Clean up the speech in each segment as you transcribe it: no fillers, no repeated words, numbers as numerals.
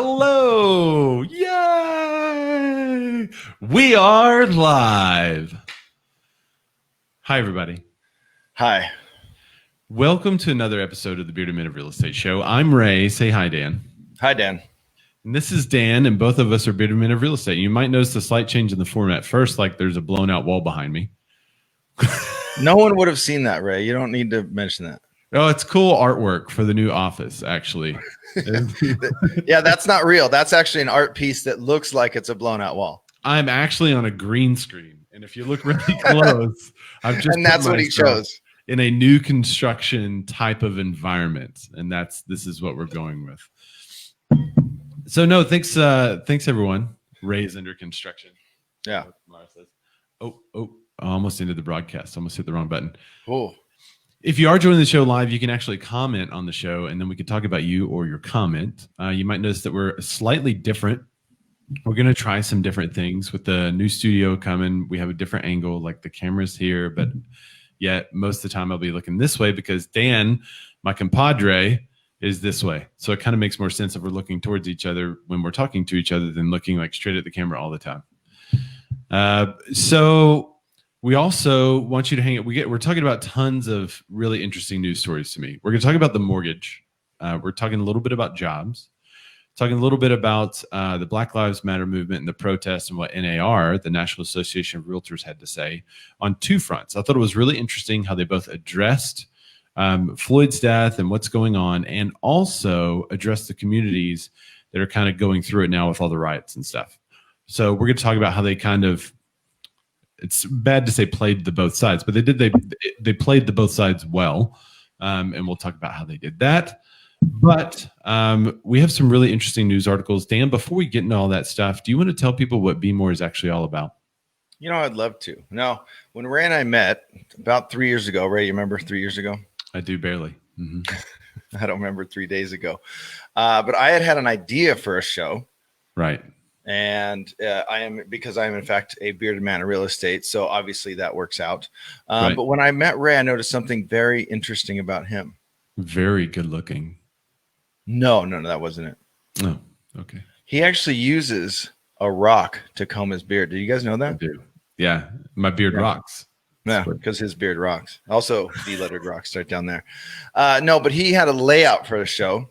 Hello! Yay! We are live. Hi, everybody. Hi. Welcome to another episode of the Bearded Men of Real Estate Show. I'm Ray. Say hi, Dan. Hi, Dan. And this is Dan, and both of us are Bearded Men of Real Estate. You might notice a slight change in the format. First, like there's a blown out wall behind me. No one would have seen that, Ray. You don't need to mention that. Oh, it's cool artwork for the new office, actually. Yeah, that's not real. That's actually an art piece that looks like it's a blown out wall. I'm actually on a green screen. And if you look really close, I've just and that's what he chose. In a new construction type of environment. And this is what we're going with. So no, thanks everyone. Ray's under construction. Yeah. Oh, I almost ended the broadcast. Almost hit the wrong button. Oh. If you are joining the show live, you can actually comment on the show, and then we can talk about you or your comment. You might notice that we're slightly different. We're going to try some different things with the new studio coming. We have a different angle, like the camera's here, but yet most of the time I'll be looking this way because Dan, my compadre, is this way. So it kind of makes more sense if we're looking towards each other when we're talking to each other than looking like straight at the camera all the time. So we also want you to hang out. We're talking about tons of really interesting news stories to me. We're going to talk about the mortgage. We're talking a little bit about jobs, talking a little bit about the Black Lives Matter movement and the protests and what NAR, the National Association of Realtors, had to say on two fronts. I thought it was really interesting how they both addressed Floyd's death and what's going on, and also addressed the communities that are kind of going through it now with all the riots and stuff. So we're going to talk about how they kind of, it's bad to say played the both sides, but they played the both sides well. And we'll talk about how they did that. But we have some really interesting news articles. Dan, before we get into all that stuff, do you want to tell people what BMORE is actually all about? You know, I'd love to. Now, when Ray and I met about 3 years ago, Ray, you remember 3 years ago? I do barely. Mm-hmm. I don't remember 3 days ago. But I had an idea for a show. Right. And because I am in fact a bearded man of real estate. So obviously that works out. Right. But when I met Ray, I noticed something very interesting about him. Very good looking. No, that wasn't it. Oh, okay. He actually uses a rock to comb his beard. Do you guys know that? I do. Yeah. My beard rocks. Yeah, because his beard rocks. Also, D-lettered rocks right down there. No, but he had a layout for the show,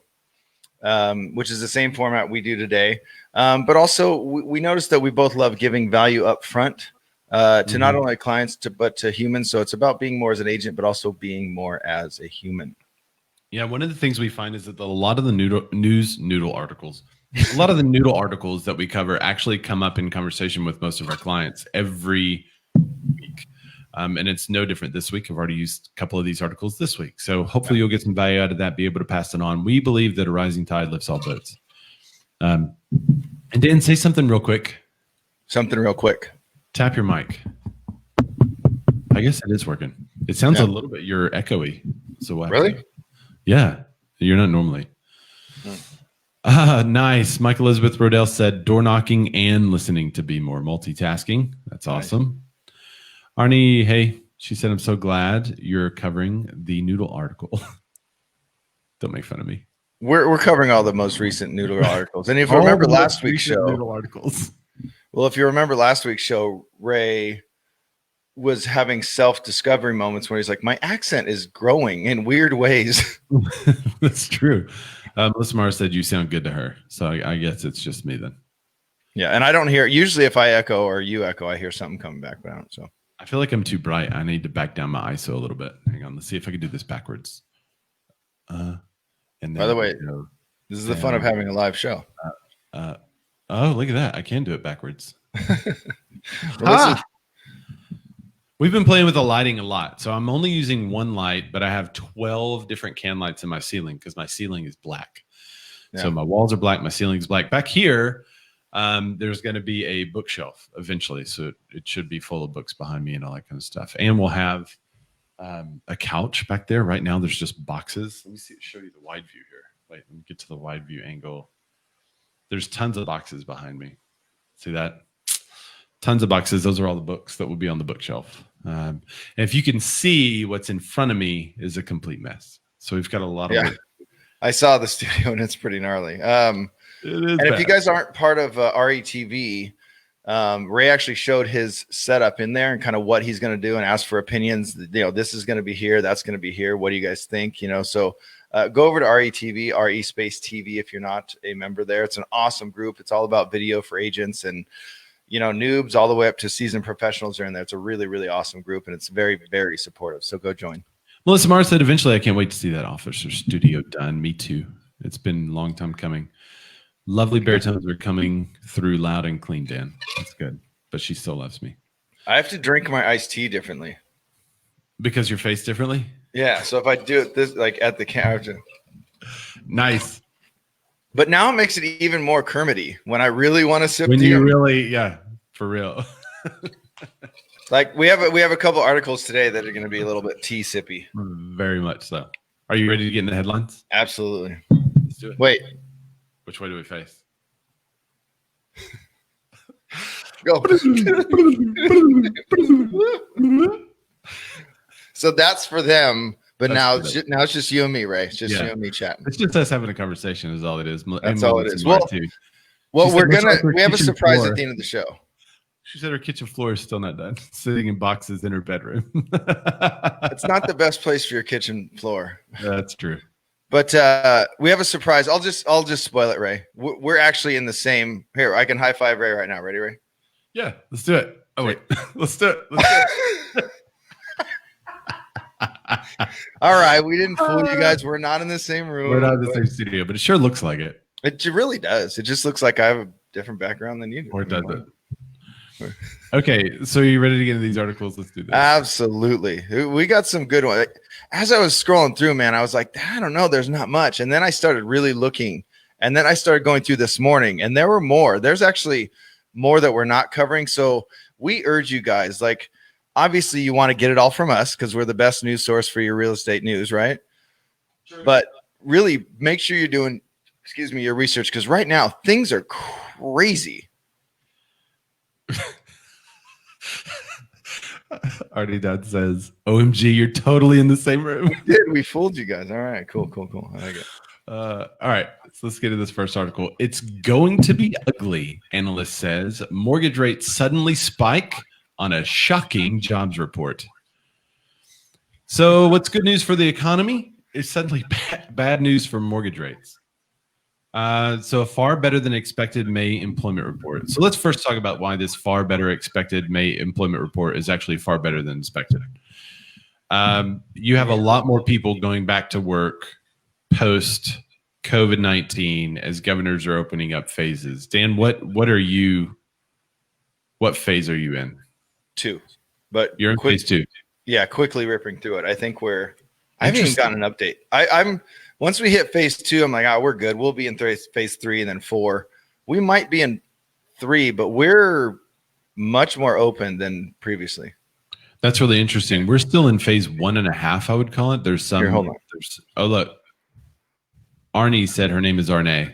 which is the same format we do today. But also, we noticed that we both love giving value up front to not only clients, but to humans. So it's about being more as an agent, but also being more as a human. Yeah, one of the things we find is that a lot of the noodle articles that we cover actually come up in conversation with most of our clients every week. And it's no different this week. I've already used a couple of these articles this week. So hopefully you'll get some value out of that, be able to pass it on. We believe that a rising tide lifts all boats. And Dan, say something real quick. Tap your mic. I guess it is working. It sounds a little bit, you're echoey. So what? Really? Yeah. You're not normally. Nice. Mike Elizabeth Rodell said door knocking and listening to BMORE, multitasking. That's awesome. Arnie, hey, she said, I'm so glad you're covering the noodle article. Don't make fun of me. We're covering all the most recent noodle articles. And if you remember last week's show, noodle articles. Well, if you remember last week's show, Ray was having self-discovery moments where he's like, my accent is growing in weird ways. That's true. Melissa Mara said you sound good to her. So I guess it's just me then. Yeah. And I don't hear, usually if I echo or you echo, I hear something coming back, but I don't. So I feel like I'm too bright. I need to back down my ISO a little bit. Hang on. Let's see if I can do this backwards. And then by the way, this is the fun of having a live show. Oh, look at that. I can do it backwards. We've been playing with the lighting a lot. So I'm only using one light, but I have 12 different can lights in my ceiling because my ceiling is black. Yeah. So my walls are black. My ceiling is black. Back here, there's going to be a bookshelf eventually. So it should be full of books behind me and all that kind of stuff. And we'll have a couch back there. Right now, there's just boxes. Let me show you the wide view here. Wait, let me get to the wide view angle. There's tons of boxes behind me. See that? Tons of boxes. Those are all the books that will be on the bookshelf. And if you can see what's in front of me is a complete mess. So we've got a lot of work I saw the studio and it's pretty gnarly. It is And bad. if you guys aren't part of RETV, Ray actually showed his setup in there and kind of what he's going to do and ask for opinions. You know, this is going to be here, that's going to be here. What do you guys think? You know, so go over to RETV, RE space TV if you're not a member there. It's an awesome group. It's all about video for agents and, you know, noobs all the way up to seasoned professionals are in there. It's a really, really awesome group and it's very, very supportive. So go join. Melissa Mars said, eventually, I can't wait to see that office or studio done. Me too. It's been a long time coming. Lovely baritones are coming through loud and clean, Dan. That's good. But she still loves me. I have to drink my iced tea differently. Because you're faced differently? Yeah. So if I do it this like at the counter. Nice. But now it makes it even more Kermity when I really want to sip When tea. you really, yeah, for real. Like we have a couple articles today that are going to be a little bit tea sippy. Very much so. Are you ready to get in the headlines? Absolutely. Let's do it. Wait. Which way do we face? Go. So that's for them. But now it's just you and me, Ray. It's just you and me chatting. It's just us having a conversation is all it is. That's all it is. Well, we have a surprise at the end of the show. She said her kitchen floor is still not done. Sitting in boxes in her bedroom. It's not the best place for your kitchen floor. That's true. But we have a surprise. I'll just spoil it, Ray. We're actually in the same. Here, I can high five Ray right now. Ready, Ray? Yeah, let's do it. Oh wait, let's do it. Let's do it. All right, we didn't fool you guys. We're not in the same room. We're not in the same studio, but it sure looks like it. It really does. It just looks like I have a different background than you do. Or does it? Okay, so are you ready to get into these articles? Let's do this. Absolutely. We got some good ones. As I was scrolling through, man, I was like, I don't know, there's not much. And then I started really looking. And then I started going through this morning, and there were more. There's actually more that we're not covering. So we urge you guys, like, obviously you want to get it all from us because we're the best news source for your real estate news, right? Sure. But really make sure you're doing, your research, because right now things are crazy. Artie Dad says, OMG, you're totally in the same room. We fooled you guys. All right, cool. I like it. All right, so let's get to this first article. It's going to be ugly, analyst says. Mortgage rates suddenly spike on a shocking jobs report. So what's good news for the economy is suddenly bad news for mortgage rates. So a far better than expected May employment report. So let's first talk about why this far better expected May employment report is actually far better than expected. You have a lot more people going back to work post COVID-19 as governors are opening up phases. Dan, what phase are you in? 2, but you're in phase 2. Yeah, quickly ripping through it. I think I haven't even gotten an update. I'm once we hit phase 2, I'm like, we're good. We'll be in phase 3 and then 4. We might be in 3, but we're much more open than previously. That's really interesting. We're still in phase 1.5, I would call it. There's some. Here, hold on. Look. Arnie said her name is Arne.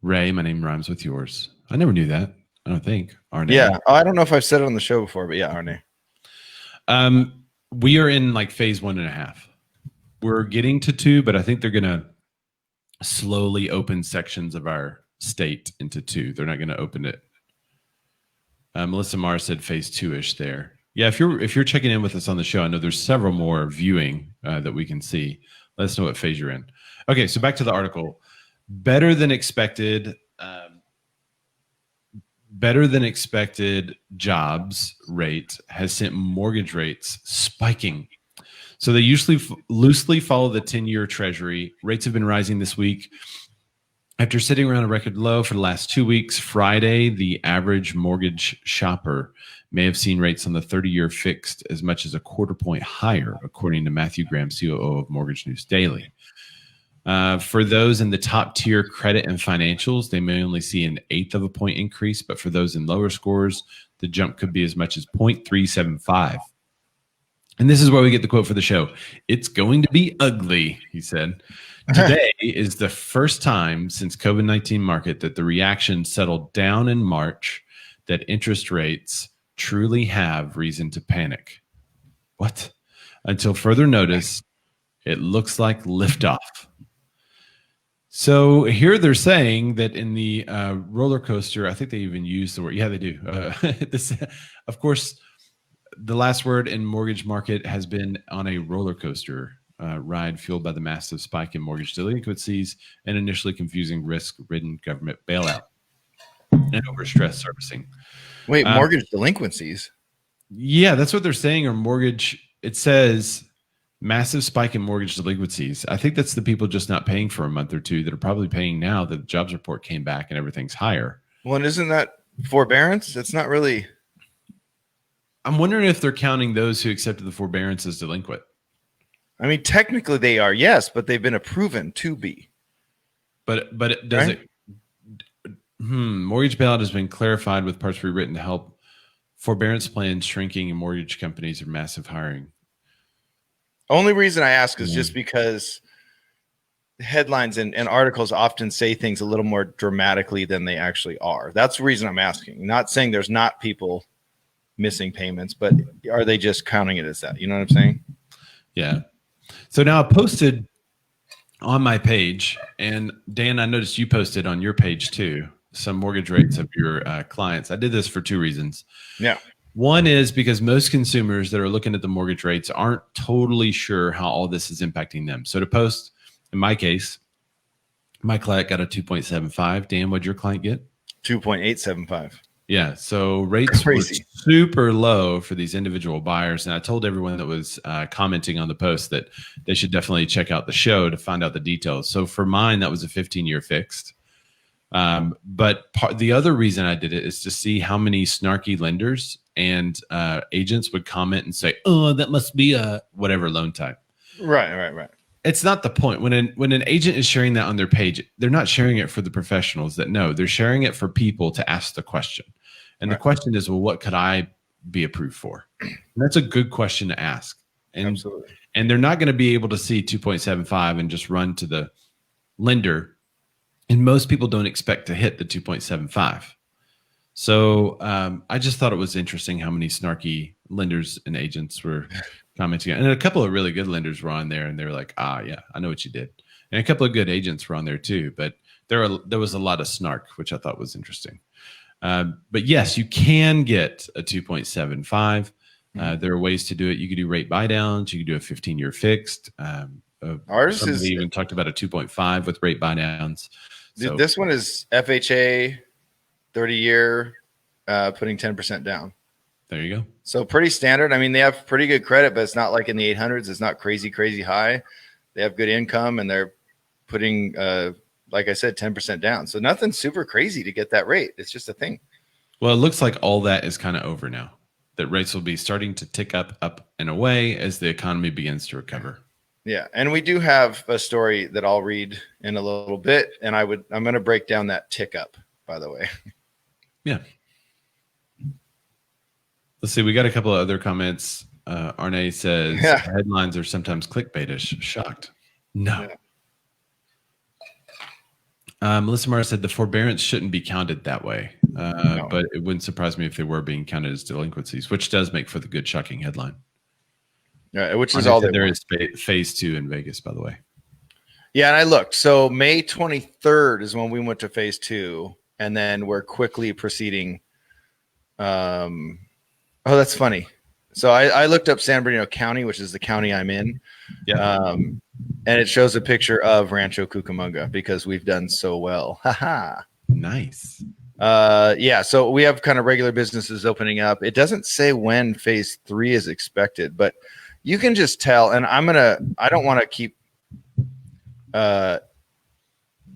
Ray, my name rhymes with yours. I never knew that. I don't think. Arne. Yeah. I don't know if I've said it on the show before, but yeah, Arne. We are in like phase 1.5. We're getting to 2, but I think they're going to slowly open sections of our state into 2. They're not going to open it. Melissa Mars said phase 2-ish there. Yeah, if you're checking in with us on the show, I know there's several more viewing that we can see. Let us know what phase you're in. Okay, so back to the article. Better than expected jobs rate has sent mortgage rates spiking. So they usually loosely follow the 10-year treasury. Rates have been rising this week. After sitting around a record low for the last 2 weeks, Friday, the average mortgage shopper may have seen rates on the 30-year fixed as much as a quarter point higher, according to Matthew Graham, COO of Mortgage News Daily. For those in the top tier credit and financials, they may only see an 1/8 of a point increase, but for those in lower scores, the jump could be as much as 0.375. And this is where we get the quote for the show. It's going to be ugly, he said. Today is the first time since COVID-19 market that the reaction settled down in March that interest rates truly have reason to panic. What? Until further notice, it looks like liftoff. So here they're saying that in the roller coaster, I think they even use the word. Yeah, they do. This, of course, the last word in mortgage market has been on a roller coaster ride fueled by the massive spike in mortgage delinquencies and initially confusing risk-ridden government bailout and overstressed servicing. Wait, mortgage delinquencies? Yeah, that's what they're saying. Or mortgage. It says massive spike in mortgage delinquencies. I think that's the people just not paying for a month or two that are probably paying now that the jobs report came back and everything's higher. Well, and isn't that forbearance? It's not really. I'm wondering if they're counting those who accepted the forbearance as delinquent. I mean, technically they are, yes, but they've been proven to be. But it does right? It? Mortgage bailout has been clarified with parts rewritten to help forbearance plans shrinking and mortgage companies are massive hiring. Only reason I ask is just because headlines and articles often say things a little more dramatically than they actually are. That's the reason I'm asking. Not saying there's not people missing payments, but are they just counting it as that? You know what I'm saying? Yeah. So now I posted on my page, and Dan, I noticed you posted on your page too, some mortgage rates of your clients. I did this for two reasons. Yeah. One is because most consumers that are looking at the mortgage rates aren't totally sure how all this is impacting them. So to post, in my case, my client got a 2.75. Dan, what'd your client get? 2.875. Yeah. So rates were super low for these individual buyers. And I told everyone that was commenting on the post that they should definitely check out the show to find out the details. So for mine, that was a 15-year fixed. But the other reason I did it is to see how many snarky lenders and agents would comment and say, "Oh, that must be a whatever loan type." Right. It's not the point. When an agent is sharing that on their page, they're not sharing it for the professionals that know. They're sharing it for people to ask the question. And the question is, well, what could I be approved for? And that's a good question to ask. And, absolutely. And they're not going to be able to see 2.75 and just run to the lender. And most people don't expect to hit the 2.75. So I just thought it was interesting how many snarky lenders and agents were commenting. And a couple of really good lenders were on there, and they were like, yeah, I know what you did. And a couple of good agents were on there too. But there was a lot of snark, which I thought was interesting. But yes, you can get a 2.75. There are ways to do it. You could do rate buy downs. You could do a 15-year fixed. Ours is even talked about a 2.5 with rate buy downs. So, this one is FHA 30-year, putting 10% down. There you go. So pretty standard. I mean, they have pretty good credit, but it's not like in the 800s. It's not crazy high. They have good income, and they're putting, like I said, 10% down. So nothing super crazy to get that rate. It's just a thing. Well, it looks like all that is kind of over now. That rates will be starting to tick up and away as the economy begins to recover. Yeah, and we do have a story that I'll read in a little bit, and I'm going to break down that tick up, by the way. Yeah. Let's see. We got a couple of other comments. Arne says headlines are sometimes clickbaitish. Shocked. No. Yeah. Melissa Mara said the forbearance shouldn't be counted that way, no. But it wouldn't surprise me if they were being counted as delinquencies, which does make for the good shocking headline. Yeah, which is all there is phase 2 in Vegas, by the way. Yeah, and I looked. So May 23rd is when we went to phase 2, and then we're quickly proceeding. Oh, that's funny. So I looked up San Bernardino County, which is the county I'm in. Yeah. And it shows a picture of Rancho Cucamonga because we've done so well. Haha. Nice. Yeah. So we have kind of regular businesses opening up. It doesn't say when phase 3 is expected, but you can just tell. And I don't want to keep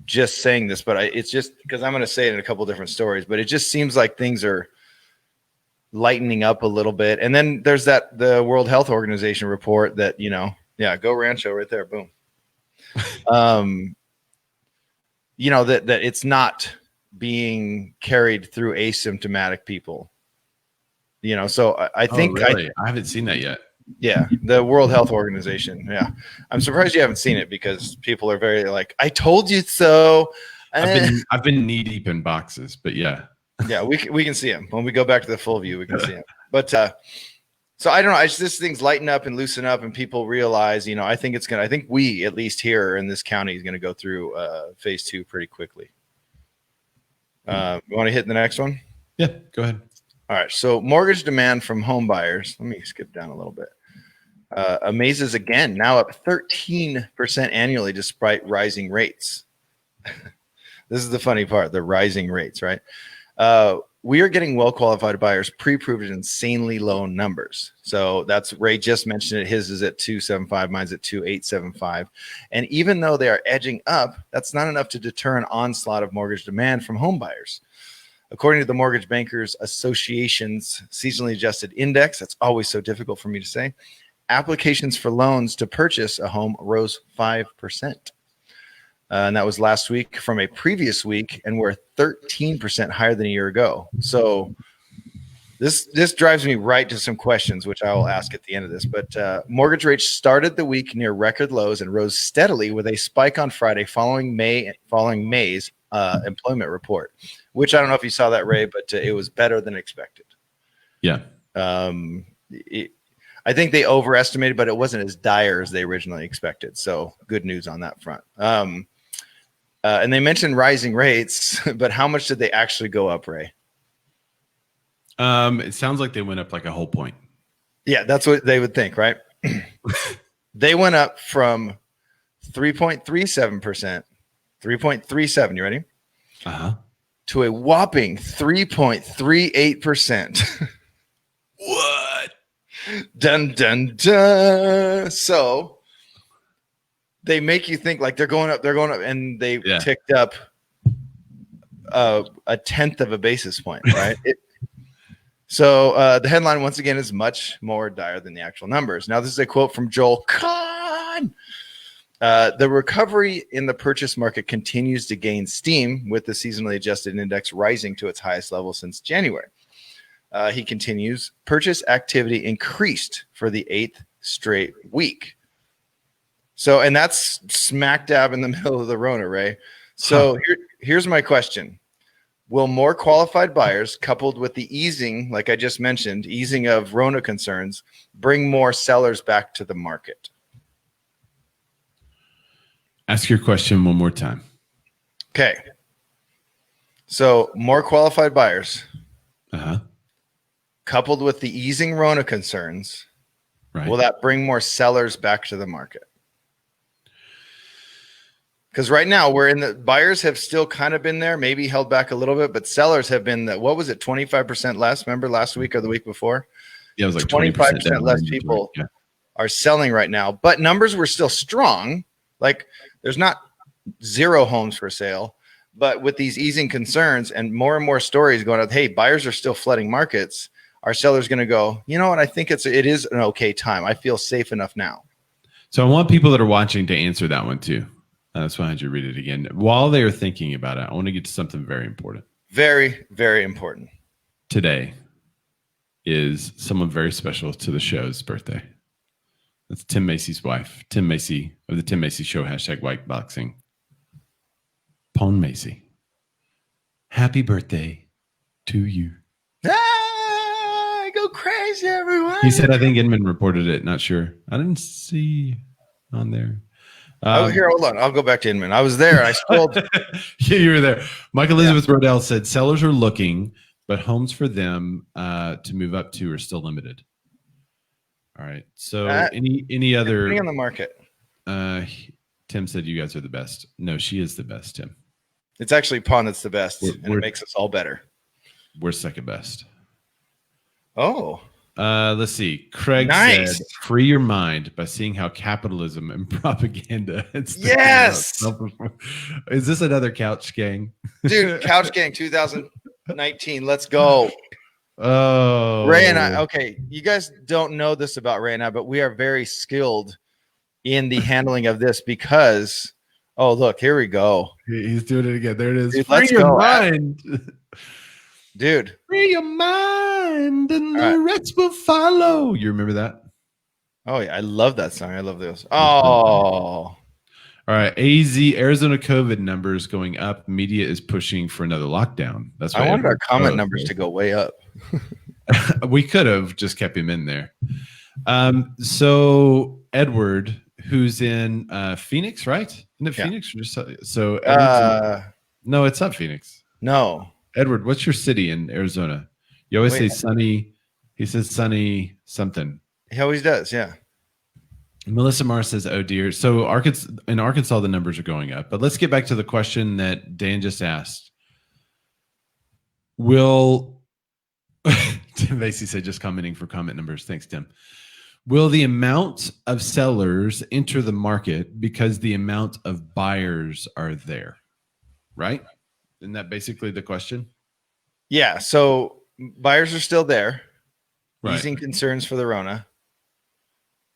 just saying this, but it's just because I'm going to say it in a couple different stories, but it just seems like things are lightening up a little bit. And then there's the World Health Organization report that, go Rancho right there. Boom. That it's not being carried through asymptomatic people, so I think really? I haven't seen that yet. Yeah. The World Health Organization. Yeah. I'm surprised you haven't seen it because people are very like, I told you so. I've been knee deep in boxes, but yeah. Yeah, we can see him when we go back to the full view. We can see him, but So I don't know. This thing's lighten up and loosen up, and people realize, I think I think we, at least here in this county, is going to go through phase 2 pretty quickly. You want to hit the next one? Yeah, go ahead. All right. So mortgage demand from home buyers. Let me skip down a little bit. Amazes again, now up 13% annually despite rising rates. This is the funny part, the rising rates, right? We are getting well-qualified buyers pre-approved at insanely low numbers. So that's Ray just mentioned it. His is at 275, mine's at 2875. And even though they are edging up, that's not enough to deter an onslaught of mortgage demand from home buyers. According to the Mortgage Bankers Association's seasonally adjusted index, that's always so difficult for me to say, applications for loans to purchase a home rose 5%. And that was last week from a previous week, and we're 13% higher than a year ago. So this drives me right to some questions, which I will ask at the end of this. But mortgage rates started the week near record lows and rose steadily with a spike on Friday following May's employment report, which I don't know if you saw that, Ray, but it was better than expected. Yeah. I think they overestimated, but it wasn't as dire as they originally expected. So good news on that front. And they mentioned rising rates, but how much did they actually go up, Ray? It sounds like they went up like a whole point. Yeah, that's what they would think, right? They went up from 3.37%, 3.37, you ready? Uh-huh. To a whopping 3.38%. What? Dun, dun, dun. So they make you think like they're going up, and they ticked up a tenth of a basis point, right? So the headline, once again, is much more dire than the actual numbers. Now, this is a quote from Joel Kahn. The recovery in the purchase market continues to gain steam, with the seasonally adjusted index rising to its highest level since January. He continues, purchase activity increased for the 8th straight week. So, and that's smack dab in the middle of the Rona, Ray. So here's my question. Will more qualified buyers, coupled with the easing, like I just mentioned, easing of Rona concerns, bring more sellers back to the market? Ask your question one more time. Okay. So more qualified buyers, coupled with the easing Rona concerns, right, will that bring more sellers back to the market? Because right now we're in the buyers have still kind of been there, maybe held back a little bit, but sellers have been what was it, 25% less? Remember last week or the week before? Yeah, it was like 25% less people are selling right now, but numbers were still strong. Like there's not zero homes for sale, but with these easing concerns and more stories going out, hey, buyers are still flooding markets. Our sellers going to go, you know what? I think it is an okay time. I feel safe enough now. So I want people that are watching to answer that one too. That's why I had you read it again. While they are thinking about it, I want to get to something very important. Very, very important. Today is someone very special to the show's birthday. That's Tim Macy's wife, Tim Macy of the Tim Macy Show, #whiteboxing. Pawn Macy. Happy birthday to you. Ah, go crazy, everyone. He said, I think Inman reported it. Not sure. I didn't see on there. Here, hold on. I'll go back to Inman. I was there. I scrolled. Yeah, you were there. Mike Elizabeth Rodell said sellers are looking, but homes for them to move up to are still limited. All right. So any other on the market? Tim said you guys are the best. No, she is the best, Tim. It's actually Pawn that's the best, and it makes us all better. We're second best. Oh. Let's see. Craig said, free your mind by seeing how capitalism and propaganda. Yes. Is this another Couch Gang? Dude, Couch Gang 2019. Let's go. Oh. Ray and I, okay, you guys don't know this about Ray and I, but we are very skilled in the handling of this because, oh, look, here we go. He's doing it again. There it is. Dude, free your mind. Dude. Free your mind and the rest will follow. You remember that? Oh, yeah. I love that song. I love this. Oh. All right. Arizona COVID numbers going up. Media is pushing for another lockdown. That's why I wanted our comment numbers to go way up. We could have just kept him in there. So Edward, who's in Phoenix, right? Isn't it Yeah. Phoenix? Or just, so Edward's no, it's not Phoenix. No. Edward, what's your city in Arizona? You always say Wait. sunny. He says sunny something. He always does. Yeah. Melissa Marr says, "Oh dear." So in Arkansas, the numbers are going up. But let's get back to the question that Dan just asked. Will Tim Vasey said, just commenting for comment numbers. Thanks, Tim. Will the amount of sellers enter the market because the amount of buyers are there? Right? Isn't that basically the question? Yeah. So buyers are still there, Right. easing concerns for the Rona.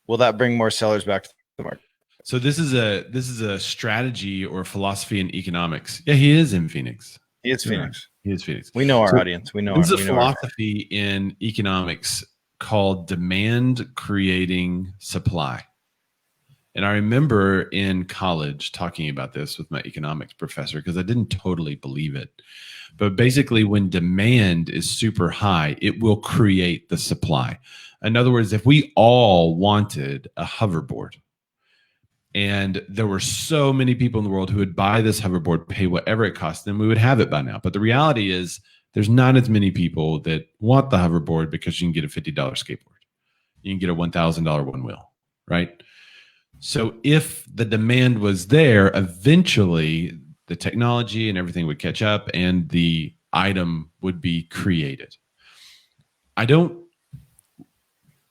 Will that bring more sellers back to the market? So this is a strategy or philosophy in economics. Yeah, he is in Phoenix. He is Phoenix. He is Phoenix. We know our audience. We know. There's a philosophy in economics called demand creating supply. And I remember in college talking about this with my economics professor because I didn't totally believe it. But basically, when demand is super high, it will create the supply. In other words, if we all wanted a hoverboard and there were so many people in the world who would buy this hoverboard, pay whatever it cost, then we would have it by now. But the reality is there's not as many people that want the hoverboard because you can get a $50 skateboard. You can get a $1,000 one wheel, right? So if the demand was there, eventually the technology and everything would catch up and the item would be created.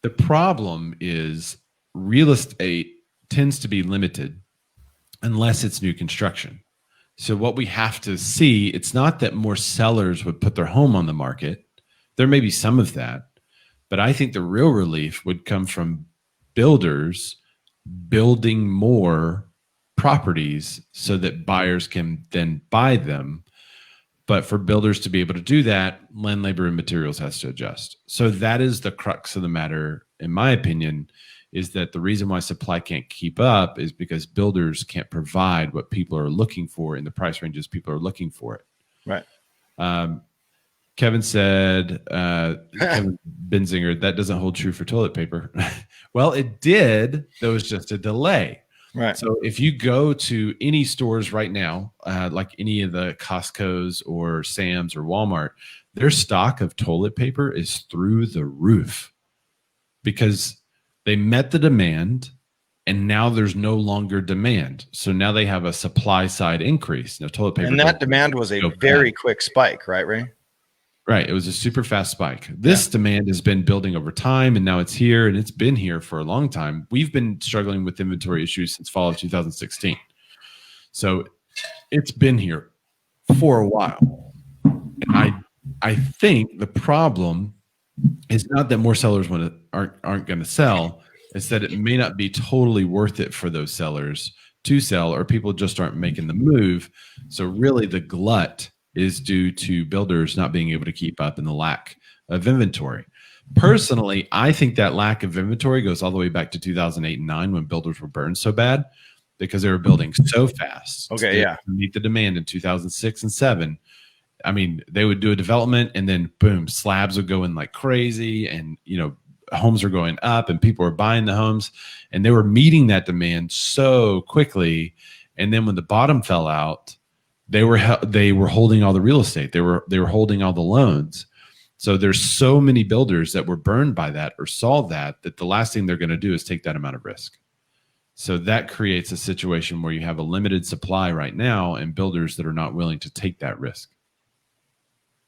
The problem is real estate tends to be limited unless it's new construction. So what we have to see, it's not that more sellers would put their home on the market. There may be some of that, but I think the real relief would come from builders building more properties so that buyers can then buy them. But for builders to be able to do that, land, labor, and materials has to adjust. So that is the crux of the matter, in my opinion, is that the reason why supply can't keep up is because builders can't provide what people are looking for in the price ranges people are looking for it. Right. Kevin said, Kevin Benzinger, that doesn't hold true for toilet paper. Well, it did. There was just a delay. Right. So if you go to any stores right now, like any of the Costco's or Sam's or Walmart, their stock of toilet paper is through the roof because they met the demand and now there's no longer demand. So now they have a supply side increase. Now toilet paper. And that demand was a very quick spike, right, Ray? Right. It was a super fast spike. This demand has been building over time and now it's here and it's been here for a long time. We've been struggling with inventory issues since fall of 2016. So it's been here for a while. And I think the problem is not that more sellers aren't going to sell. It's that it may not be totally worth it for those sellers to sell or people just aren't making the move. So really the glut is due to builders not being able to keep up and the lack of inventory. Personally, I think that lack of inventory goes all the way back to 2008 and 9 when builders were burned so bad because they were building so fast. Okay, to meet the demand in 2006 and 7. I mean, they would do a development and then boom, slabs would go in like crazy and, homes are going up and people are buying the homes and they were meeting that demand so quickly. And then when the bottom fell out, they were holding all the real estate. They were holding all the loans. So there's so many builders that were burned by that or saw that the last thing they're going to do is take that amount of risk. So that creates a situation where you have a limited supply right now and builders that are not willing to take that risk.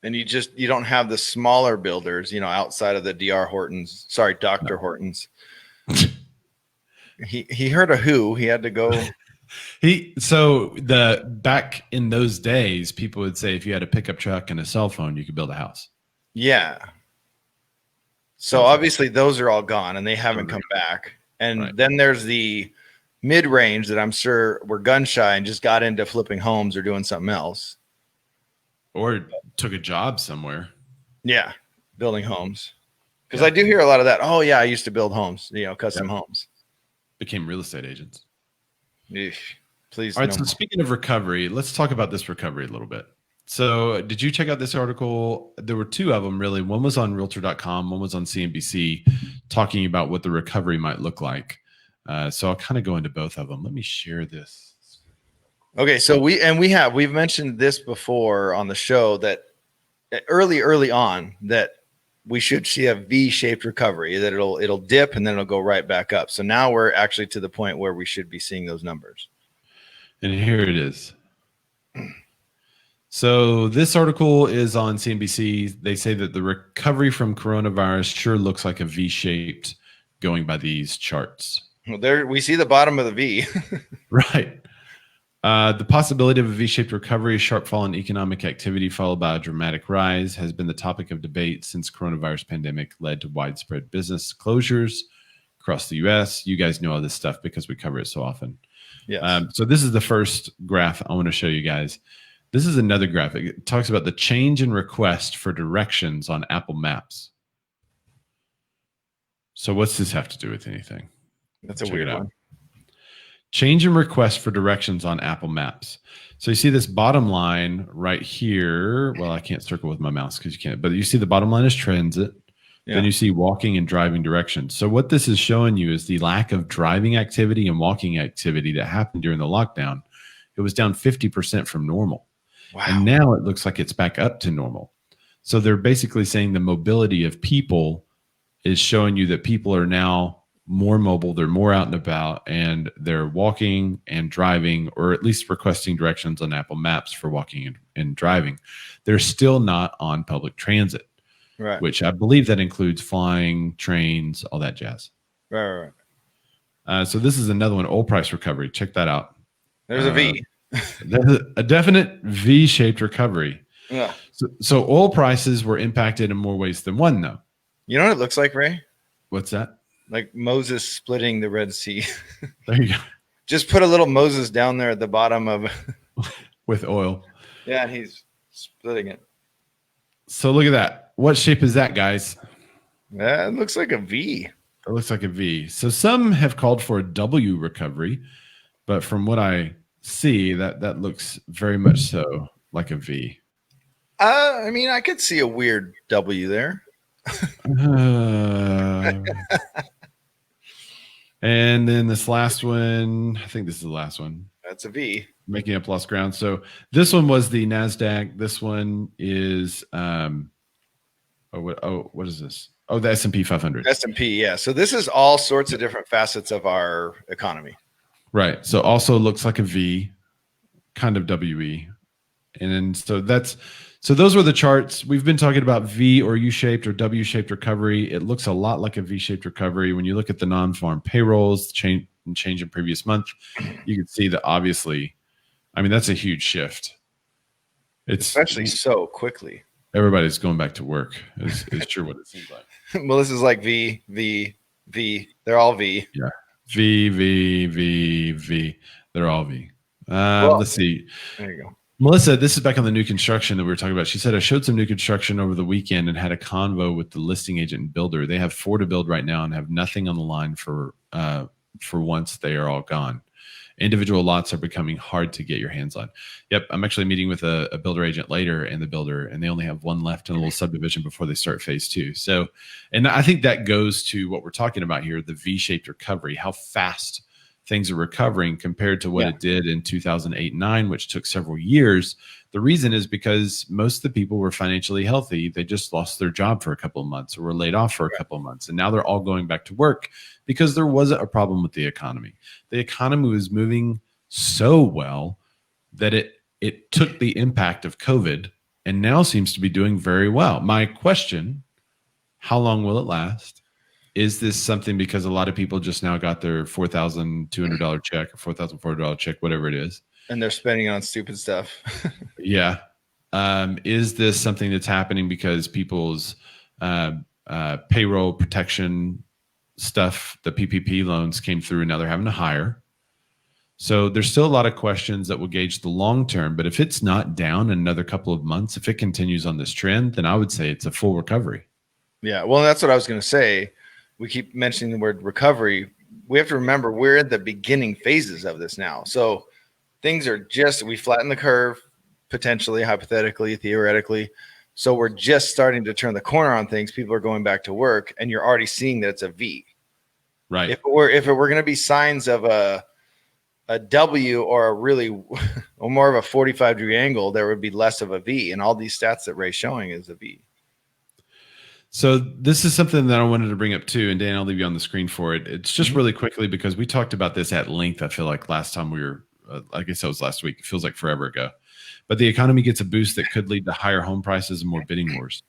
And you don't have the smaller builders, outside of the Dr. Hortons. He heard a who, he had to go. Back in those days, people would say if you had a pickup truck and a cell phone, you could build a house. Yeah. So obviously those are all gone and they haven't come back. And then there's the mid-range that I'm sure were gun shy and just got into flipping homes or doing something else. Or took a job somewhere. Yeah. Building homes. Because I do hear a lot of that. Oh yeah, I used to build homes, custom homes. Became real estate agents. Eesh. Please. All right. So speaking of recovery, let's talk about this recovery a little bit. So did you check out this article? There were two of them, really. One was on realtor.com, one was on CNBC, talking about what the recovery might look like. So I'll kind of go into both of them. Let me share this. Okay, so we've mentioned this before on the show that early on that we should see a V-shaped recovery, that it'll dip and then it'll go right back up. So now we're actually to the point where we should be seeing those numbers. And here it is. So this article is on CNBC. They say that the recovery from coronavirus sure looks like a V-shaped going by these charts. Well, there we see the bottom of the V. Right. The possibility of a V-shaped recovery, a sharp fall in economic activity followed by a dramatic rise, has been the topic of debate since coronavirus pandemic led to widespread business closures across the U.S. You guys know all this stuff because we cover it so often. Yes. So this is the first graph I want to show you guys. This is another graphic. It talks about the change in request for directions on Apple Maps. So what's this have to do with anything? That's a weird one. Change in request for directions on Apple Maps. So you see this bottom line right here. Well, I can't circle with my mouse because you can't, but you see the bottom line is transit. Yeah. Then you see walking and driving directions. So what this is showing you is the lack of driving activity and walking activity that happened during the lockdown. It was down 50% from normal. Wow. And now it looks like it's back up to normal. So they're basically saying the mobility of people is showing you that people are now more mobile, they're more out and about, and they're walking and driving, or at least requesting directions on Apple Maps for walking and driving. They're still not on public transit, right? Which I believe that includes flying, trains, all that jazz. Right. So this is another one, oil price recovery. Check that out. There's a V. There's a definite V-shaped recovery. Yeah. So oil prices were impacted in more ways than one, though. You know what it looks like, Ray? What's that? Like Moses splitting the Red Sea. There you go. Just put a little Moses down there at the bottom of with oil. Yeah, and he's splitting it. So look at that. What shape is that, guys? It looks like a V. It looks like a V. So some have called for a W recovery, but from what I see, that looks very much so like a V. I mean, I could see a weird W there. And then this last one, I think this is the last one. That's a V. Making up lost ground. So this one was the NASDAQ. This one is what is this? Oh, the S&P 500. S&P, yeah. So this is all sorts of different facets of our economy. Right. So also looks like a V, kind of WE. And then so those were the charts. We've been talking about V or U-shaped or W-shaped recovery. It looks a lot like a V-shaped recovery. When you look at the non-farm payrolls, change in previous month, you can see that obviously, I mean, that's a huge shift. It's especially so quickly. Everybody's going back to work is sure what it seems like. Well, this is like V, V, V. They're all V. Yeah. V, V, V, V. They're all V. Let's see. There you go. Melissa, this is back on the new construction that we were talking about. She said, I showed some new construction over the weekend and had a convo with the listing agent and builder. They have 4 to build right now and have nothing on the line for once they are all gone. Individual lots are becoming hard to get your hands on. Yep, I'm actually meeting with a builder agent later and they only have one left in a little subdivision before they start phase 2. So, and I think that goes to what we're talking about here, the V-shaped recovery, how fast things are recovering compared to what it did in 2008 and 9, which took several years. The reason is because most of the people were financially healthy. They just lost their job for a couple of months or were laid off for a couple of months. And now they're all going back to work because there wasn't a problem with the economy. The economy was moving so well that it took the impact of COVID and now seems to be doing very well. My question, how long will it last? Is this something because a lot of people just now got their $4,200 check or $4,400 check, whatever it is, and they're spending it on stupid stuff? Yeah. Is this something that's happening because people's payroll protection stuff, the PPP loans came through and now they're having to hire? So there's still a lot of questions that will gauge the long term. But if it's not down in another couple of months, if it continues on this trend, then I would say it's a full recovery. Yeah. Well, that's what I was going to say. We keep mentioning the word recovery. We have to remember we're at the beginning phases of this now. So things are we flatten the curve. potentially, hypothetically, theoretically. So we're just starting to turn the corner on things. People are going back to work, and you're already seeing that it's a V. Right. If it were going to be signs of a W or a really or more of a 45-degree angle, there would be less of a V. And all these stats that Ray's showing is a V. So this is something that I wanted to bring up too, and Dan, I'll leave you on the screen for it. It's just really quickly because we talked about this at length. I feel like last time we were, I guess that was last week. It feels like forever ago. But the economy gets a boost that could lead to higher home prices and more bidding wars.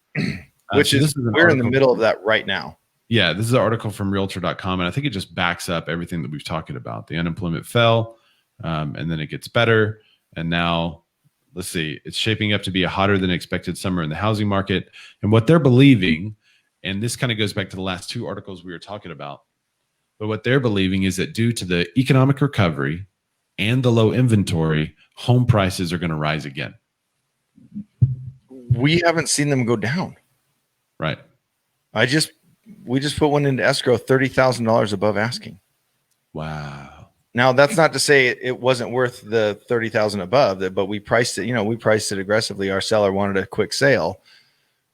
Which is we're in the middle of that right now. Yeah, this is an article from Realtor.com, and I think it just backs up everything that we've talked about. The unemployment fell, and then it gets better, and now let's see, it's shaping up to be a hotter than expected summer in the housing market. And what they're believing, and this kind of goes back to the last two articles we were talking about, but what they're believing is that due to the economic recovery and the low inventory, home prices are going to rise again. We haven't seen them go down. Right. We just put one into escrow $30,000 above asking. Wow. Now that's not to say it wasn't worth the 30,000 above, but we priced it. We priced it aggressively. Our seller wanted a quick sale,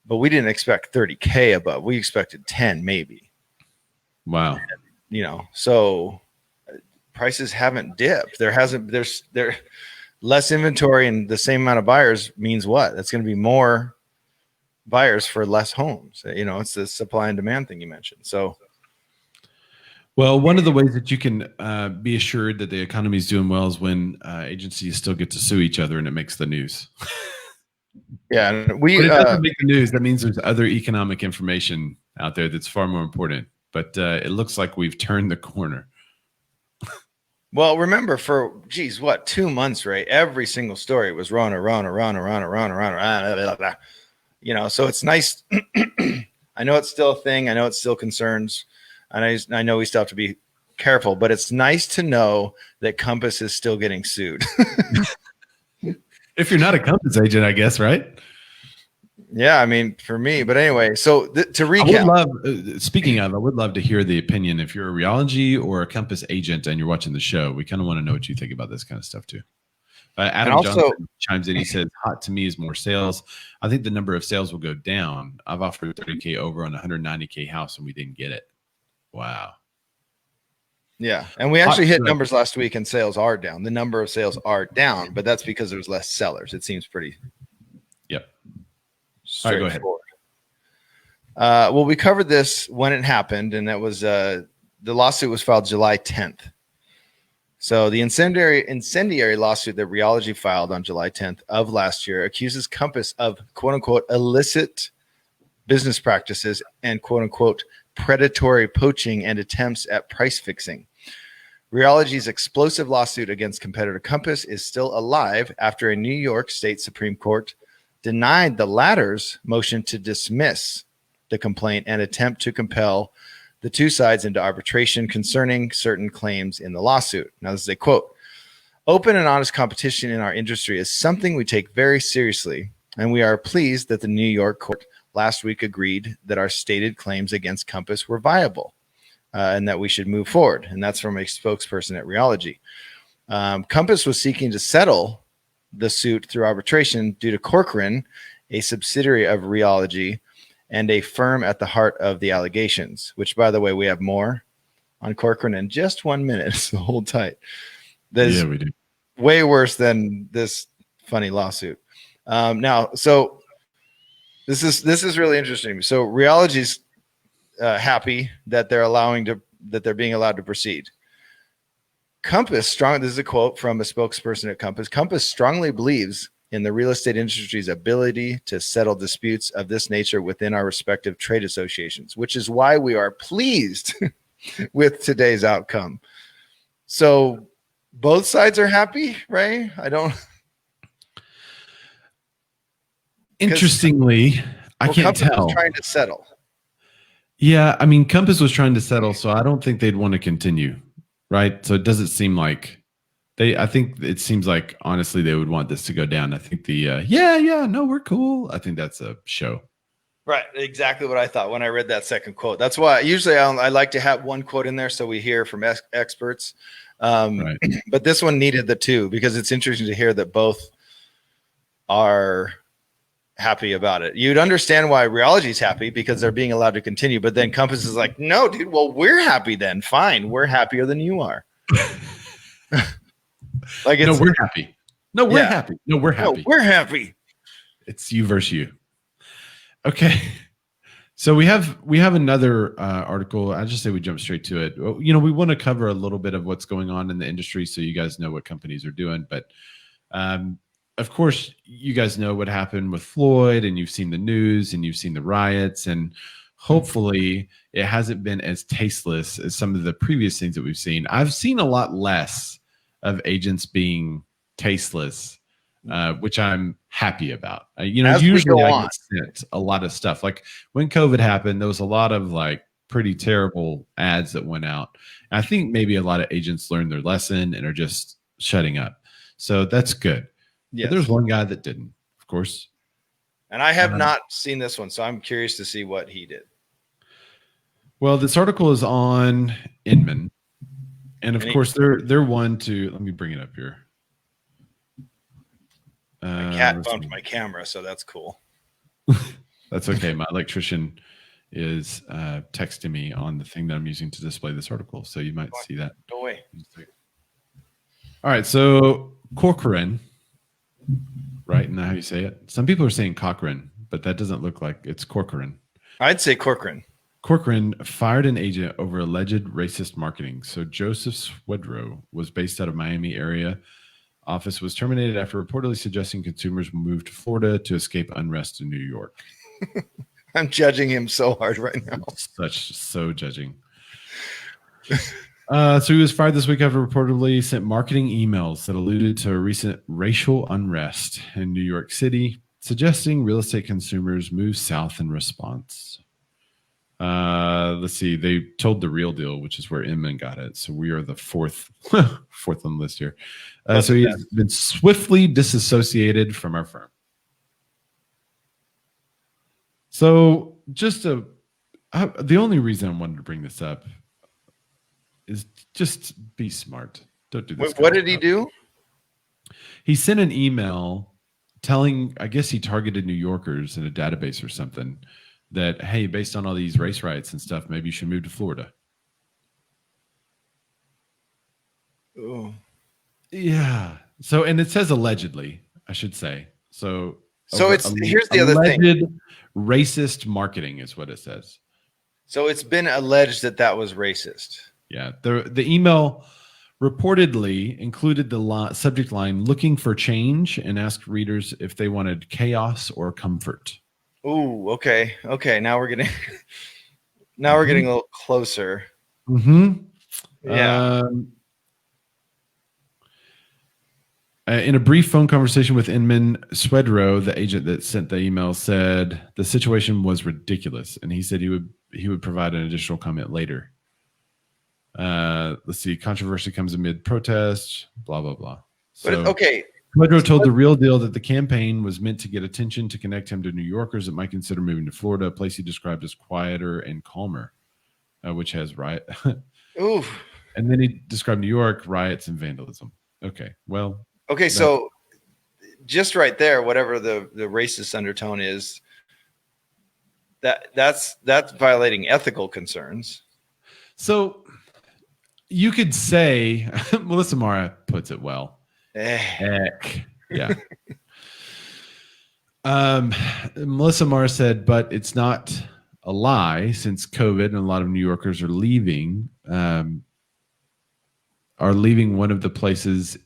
but we didn't expect 30K above. We expected 10 maybe. Wow. So prices haven't dipped. There's less inventory and the same amount of buyers means what? That's going to be more buyers for less homes. It's the supply and demand thing you mentioned. So. Well, one of the ways that you can be assured that the economy is doing well is when agencies still get to sue each other and it makes the news. Yeah, but it doesn't make the news. That means there's other economic information out there that's far more important. But it looks like we've turned the corner. Well, remember for 2 months, right? Every single story was run. So it's nice. I know it's still a thing. I know it's still concerns. And I know we still have to be careful, but it's nice to know that Compass is still getting sued. If you're not a Compass agent, I guess, right? Yeah, I mean, for me. But anyway, so to recap. I would love to hear the opinion. If you're a Realogy or a Compass agent and you're watching the show, we kind of want to know what you think about this kind of stuff too. Adam Johnson chimes in. He says, hot to me is more sales. I think the number of sales will go down. I've offered 30K over on a 190K house and we didn't get it. Wow. Yeah. And we actually hit numbers last week and sales are down. The number of sales are down, but that's because there's less sellers. It seems pretty. Yep. All right, go ahead. Well, we covered this when it happened, and that was the lawsuit was filed July 10th. So the incendiary lawsuit that Realogy filed on July 10th of last year accuses Compass of quote unquote illicit business practices and quote unquote predatory poaching and attempts at price fixing. Realogy's explosive lawsuit against competitor Compass is still alive after a New York State Supreme Court denied the latter's motion to dismiss the complaint and attempt to compel the two sides into arbitration concerning certain claims in the lawsuit. Now, this is a quote. Open and honest competition in our industry is something we take very seriously, and we are pleased that the New York court last week agreed that our stated claims against Compass were viable and that we should move forward. And that's from a spokesperson at Realogy. Compass was seeking to settle the suit through arbitration due to Corcoran, a subsidiary of Realogy and a firm at the heart of the allegations, which, by the way, we have more on Corcoran in just 1 minute. So hold tight. Yeah, we do. Way worse than this funny lawsuit. So this is really interesting. So Realogy's happy that they're being allowed to proceed. Compass this is a quote from a spokesperson at Compass. Compass strongly believes in the real estate industry's ability to settle disputes of this nature within our respective trade associations, which is why we are pleased with today's outcome. So both sides are happy, right? Interestingly, I can't Compass tell. Was trying to settle. Yeah, I mean, Compass was trying to settle, so I don't think they'd want to continue, right? So it doesn't seem like I think it seems like, honestly, they would want this to go down. I think we're cool. I think that's a show. Right. Exactly what I thought when I read that second quote. That's why usually I like to have one quote in there so we hear from experts. Right. But this one needed the two because it's interesting to hear that both are happy about it. You'd understand why Realogy's happy because they're being allowed to continue. But then Compass is like, no, dude, well, we're happy then. Fine. We're happier than you are. Like, no, we're happy. No, we're happy. No, we're happy. No, we're happy. It's you versus you. Okay. So we have another article. I just say we jump straight to it. You know, we want to cover a little bit of what's going on in the industry so you guys know what companies are doing. But of course, you guys know what happened with Floyd, and you've seen the news and you've seen the riots, and hopefully it hasn't been as tasteless as some of the previous things that we've seen. I've seen a lot less of agents being tasteless, which I'm happy about. You know, usually I get sent a lot of stuff. Like when COVID happened, there was a lot of like pretty terrible ads that went out. And I think maybe a lot of agents learned their lesson and are just shutting up. So that's good. Yeah, there's one guy that didn't, of course. And I have not seen this one, so I'm curious to see what he did. Well, this article is on Inman. And of course, they're one to, let me bring it up here. My cat bumped my camera, so that's cool. That's okay. My electrician is texting me on the thing that I'm using to display this article, so you might see that. Go away. All right, so Corcoran, right? Isn't that how you say it? Some people are saying Cochran, but that doesn't look like it's Corcoran. I'd say Corcoran. Corcoran fired an agent over alleged racist marketing. So Joseph Swedrow was based out of Miami area. Office was terminated after reportedly suggesting consumers move to Florida to escape unrest in New York. I'm judging him so hard right now. So judging. So he was fired this week after reportedly sent marketing emails that alluded to a recent racial unrest in New York City, suggesting real estate consumers move south in response. Let's see. They told the real deal, which is where Inman got it. So we are the fourth on the list here. So he's been swiftly disassociated from our firm. So the only reason I wanted to bring this up is just be smart. Don't do this. What did he do? He sent an email telling, I guess he targeted New Yorkers in a database or something, that, hey, based on all these race riots and stuff, maybe you should move to Florida. Oh. Yeah. So, and it says allegedly, I should say. So here's the other thing. Racist marketing is what it says. So it's been alleged that was racist. Yeah. The email reportedly included the subject line, looking for change, and asked readers if they wanted chaos or comfort. Ooh, okay. Now we're getting a little closer. Mm-hmm. Yeah. In a brief phone conversation with Inman, Swedrow, the agent that sent the email, said the situation was ridiculous, and he said he would provide an additional comment later. Let's see. Controversy comes amid protests. Blah blah blah. Swedrow told the real deal that the campaign was meant to get attention to connect him to New Yorkers that might consider moving to Florida, a place he described as quieter and calmer, which has riot. Oof. And then he described New York, riots, and vandalism. Okay, well. Okay, so just right there, whatever the racist undertone is, that's violating ethical concerns. So you could say, Melissa Mara puts it well. Heck. Yeah. Melissa Mara said, but it's not a lie, since COVID and a lot of New Yorkers are leaving. One of the places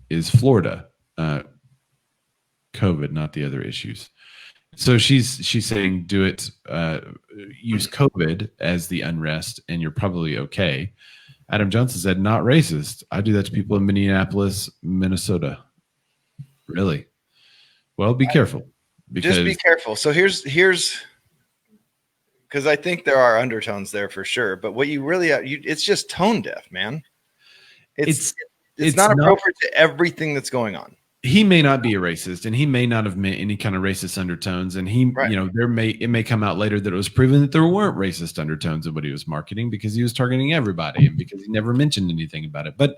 is Florida. COVID, not the other issues. So she's saying, do it. Use COVID as the unrest, and you're probably okay. Adam Johnson said, not racist. I do that to people in Minneapolis, Minnesota. Really? Well, be careful. Just be careful. So here's because I think there are undertones there for sure. But what you really it's just tone deaf, man. It's not appropriate to everything that's going on. He may not be a racist, and he may not have meant any kind of racist undertones. And it may come out later that it was proven that there weren't racist undertones in what he was marketing, because he was targeting everybody and because he never mentioned anything about it. But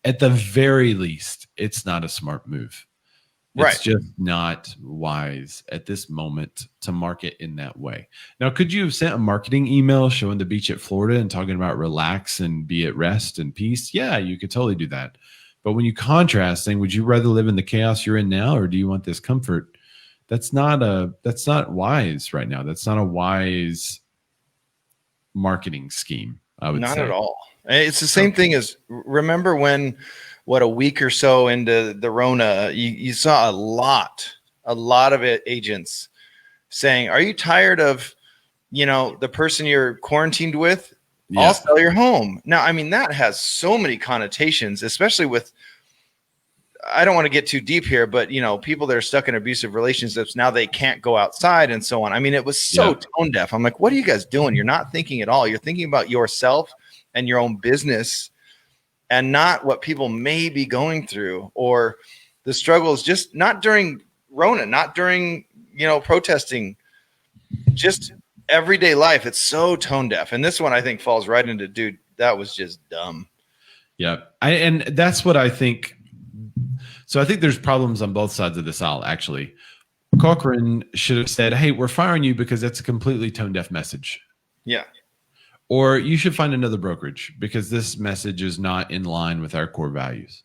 at the very least, it's not a smart move. Right. It's just not wise at this moment to market in that way. Now, could you have sent a marketing email showing the beach at Florida and talking about relax and be at rest and peace? Yeah, you could totally do that. But when you contrast saying, would you rather live in the chaos you're in now, or do you want this comfort? That's not wise right now. That's not a wise marketing scheme, I would Not say. at all. It's the same thing as, remember when, what, a week or so into the Rona, you saw a lot of agents saying, are you tired of, the person you're quarantined with? Yeah. I'll sell your home. Now, I mean, that has so many connotations, especially with, I don't want to get too deep here, but people that are stuck in abusive relationships, now they can't go outside and so on. I mean, it was so tone deaf. I'm like, what are you guys doing? You're not thinking at all. You're thinking about yourself and your own business, and not what people may be going through, or the struggles, just not during Rona, not during, protesting, just everyday life. It's so tone deaf. And this one, I think, falls right into, dude, that was just dumb. Yeah. And that's what I think. So I think there's problems on both sides of this aisle, actually. Corcoran should have said, hey, we're firing you because that's a completely tone deaf message. Yeah. Or you should find another brokerage because this message is not in line with our core values.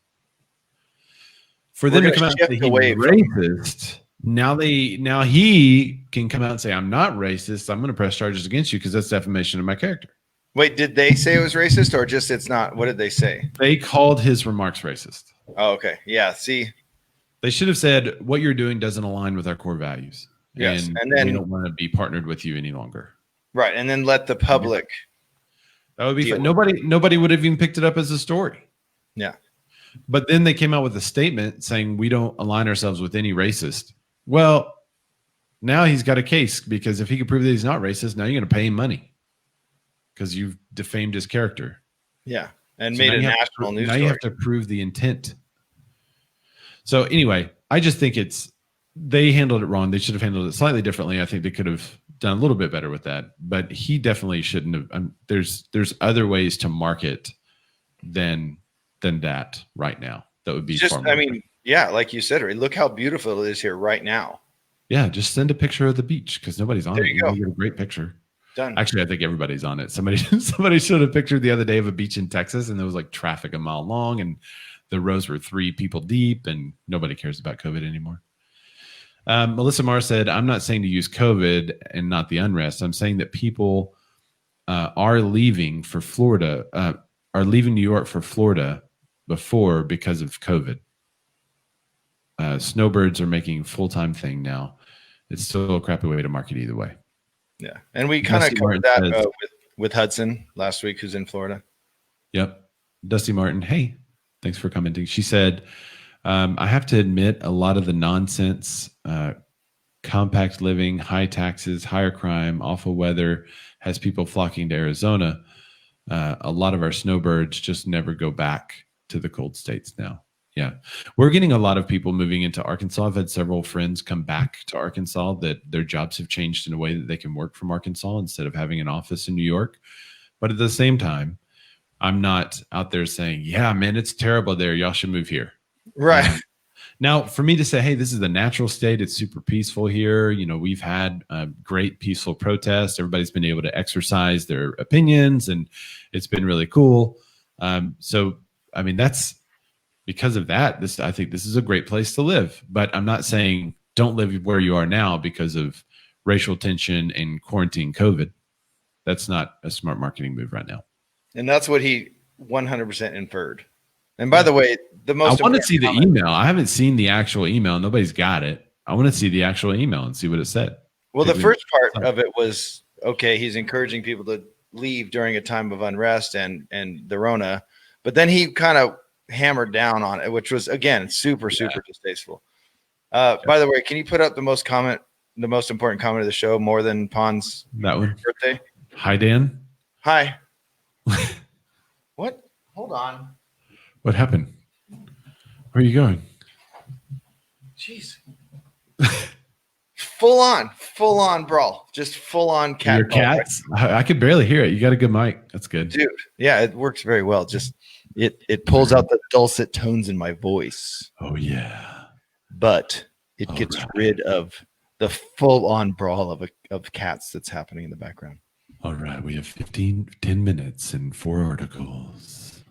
For them to come out and say he's racist, now he can come out and say, I'm not racist. I'm going to press charges against you because that's defamation of my character. Wait, did they say it was racist, or just it's not? What did they say? They called his remarks racist. Oh, okay. Yeah. See, they should have said what you're doing doesn't align with our core values. Yes. And then we don't want to be partnered with you any longer. Right. And then let the public. That would be fun. Nobody would have even picked it up as a story. Yeah. But then they came out with a statement saying we don't align ourselves with any racist. Well, now he's got a case, because if he can prove that he's not racist, now you're going to pay him money because you've defamed his character. Yeah. And made a national news story. Now you have to prove the intent. So anyway, I just think they handled it wrong. They should have handled it slightly differently. I think they could have done a little bit better with that, but he definitely shouldn't have. There's other ways to market than that right now. That would be just, I mean, yeah, like you said, look how beautiful it is here right now. Yeah, just send a picture of the beach because nobody's on it. There you go. You get a great picture. Done. Actually, I think everybody's on it. Somebody showed a picture the other day of a beach in Texas, and there was like traffic a mile long, and the rows were 3 people deep, and nobody cares about COVID anymore. Melissa Marr said, I'm not saying to use COVID and not the unrest. I'm saying that people are leaving for Florida, are leaving New York for Florida before because of COVID. Snowbirds are making a full-time thing now. It's still a crappy way to market either way. Yeah. And we kind of covered that with Hudson last week, who's in Florida. Yep. Dusty Martin. Hey, thanks for commenting. She said, I have to admit a lot of the nonsense, compact living, high taxes, higher crime, awful weather has people flocking to Arizona. A lot of our snowbirds just never go back to the cold states now. Yeah. We're getting a lot of people moving into Arkansas. I've had several friends come back to Arkansas that their jobs have changed in a way that they can work from Arkansas instead of having an office in New York. But at the same time, I'm not out there saying, yeah, man, it's terrible there. Y'all should move here. Right. Now, for me to say, hey, this is the natural state. It's super peaceful here. We've had great peaceful protests. Everybody's been able to exercise their opinions, and it's been really cool. So, I mean, that's because of that. I think this is a great place to live. But I'm not saying don't live where you are now because of racial tension and quarantine COVID. That's not a smart marketing move right now. And that's what he 100% inferred. And by the way, I want to see the email. I haven't seen the actual email. Nobody's got it. I want to see the actual email and see what it said. Well, the first part of it was, okay, he's encouraging people to leave during a time of unrest and the Rona. But then he kind of hammered down on it, which was, again, super distasteful. By the way, can you put up the most important comment of the show, more than Pon's birthday? Hi, Dan. Hi. What? Hold on. What happened? Where are you going? Jeez. full on brawl. Just full on cat. Your cats? Right? I could barely hear it. You got a good mic. That's good. Dude. Yeah, it works very well. Just it pulls out the dulcet tones in my voice. Oh yeah. but it All gets right. rid of the full-on brawl of cats that's happening in the background. All right. We have 10 minutes and 4 articles.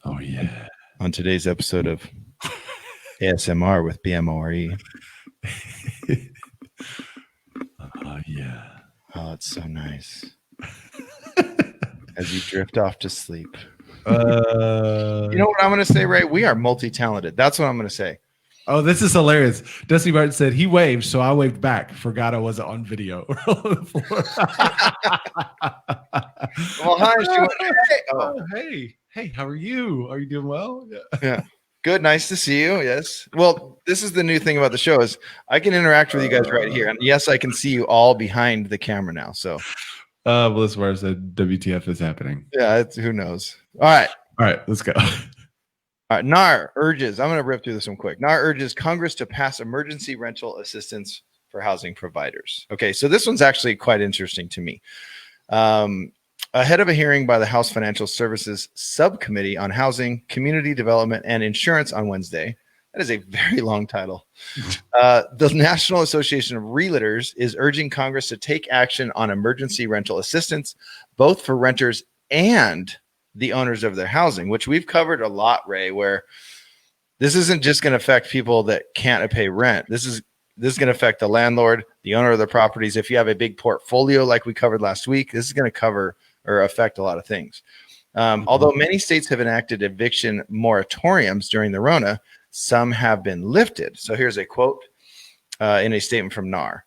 Oh, yeah. On today's episode of ASMR with BMORE. Yeah. Oh, it's so nice. As you drift off to sleep. You You know what I'm going to say, Ray? We are multi-talented. That's what I'm going to say. Oh, this is hilarious. Dusty Martin said he waved, so I waved back. Forgot I wasn't on video. Well, hi. She went, hey. Oh. Hey, how are you? Are you doing well? Yeah. Good. Nice to see you. Yes. Well, this is the new thing about the show is I can interact with you guys right here. And yes, I can see you all behind the camera now. So, well, this is where I said WTF is happening. yeah, who knows? All right. All right, let's go. All right, NAR urges, I'm going to rip through this one quick. NAR urges Congress to pass emergency rental assistance for housing providers. Okay, so this one's actually quite interesting to me. Ahead of a hearing by the House Financial Services Subcommittee on Housing, Community Development, and Insurance on Wednesday, that is a very long title. The National Association of Realtors is urging Congress to take action on emergency rental assistance, both for renters and the owners of their housing, which we've covered a lot, Ray, where this isn't just going to affect people that can't pay rent. This is going to affect the landlord, the owner of the properties. If you have a big portfolio like we covered last week, this is going to cover or affect a lot of things. Although many states have enacted eviction moratoriums during the Rona, some have been lifted. So here's a quote in a statement from NAR.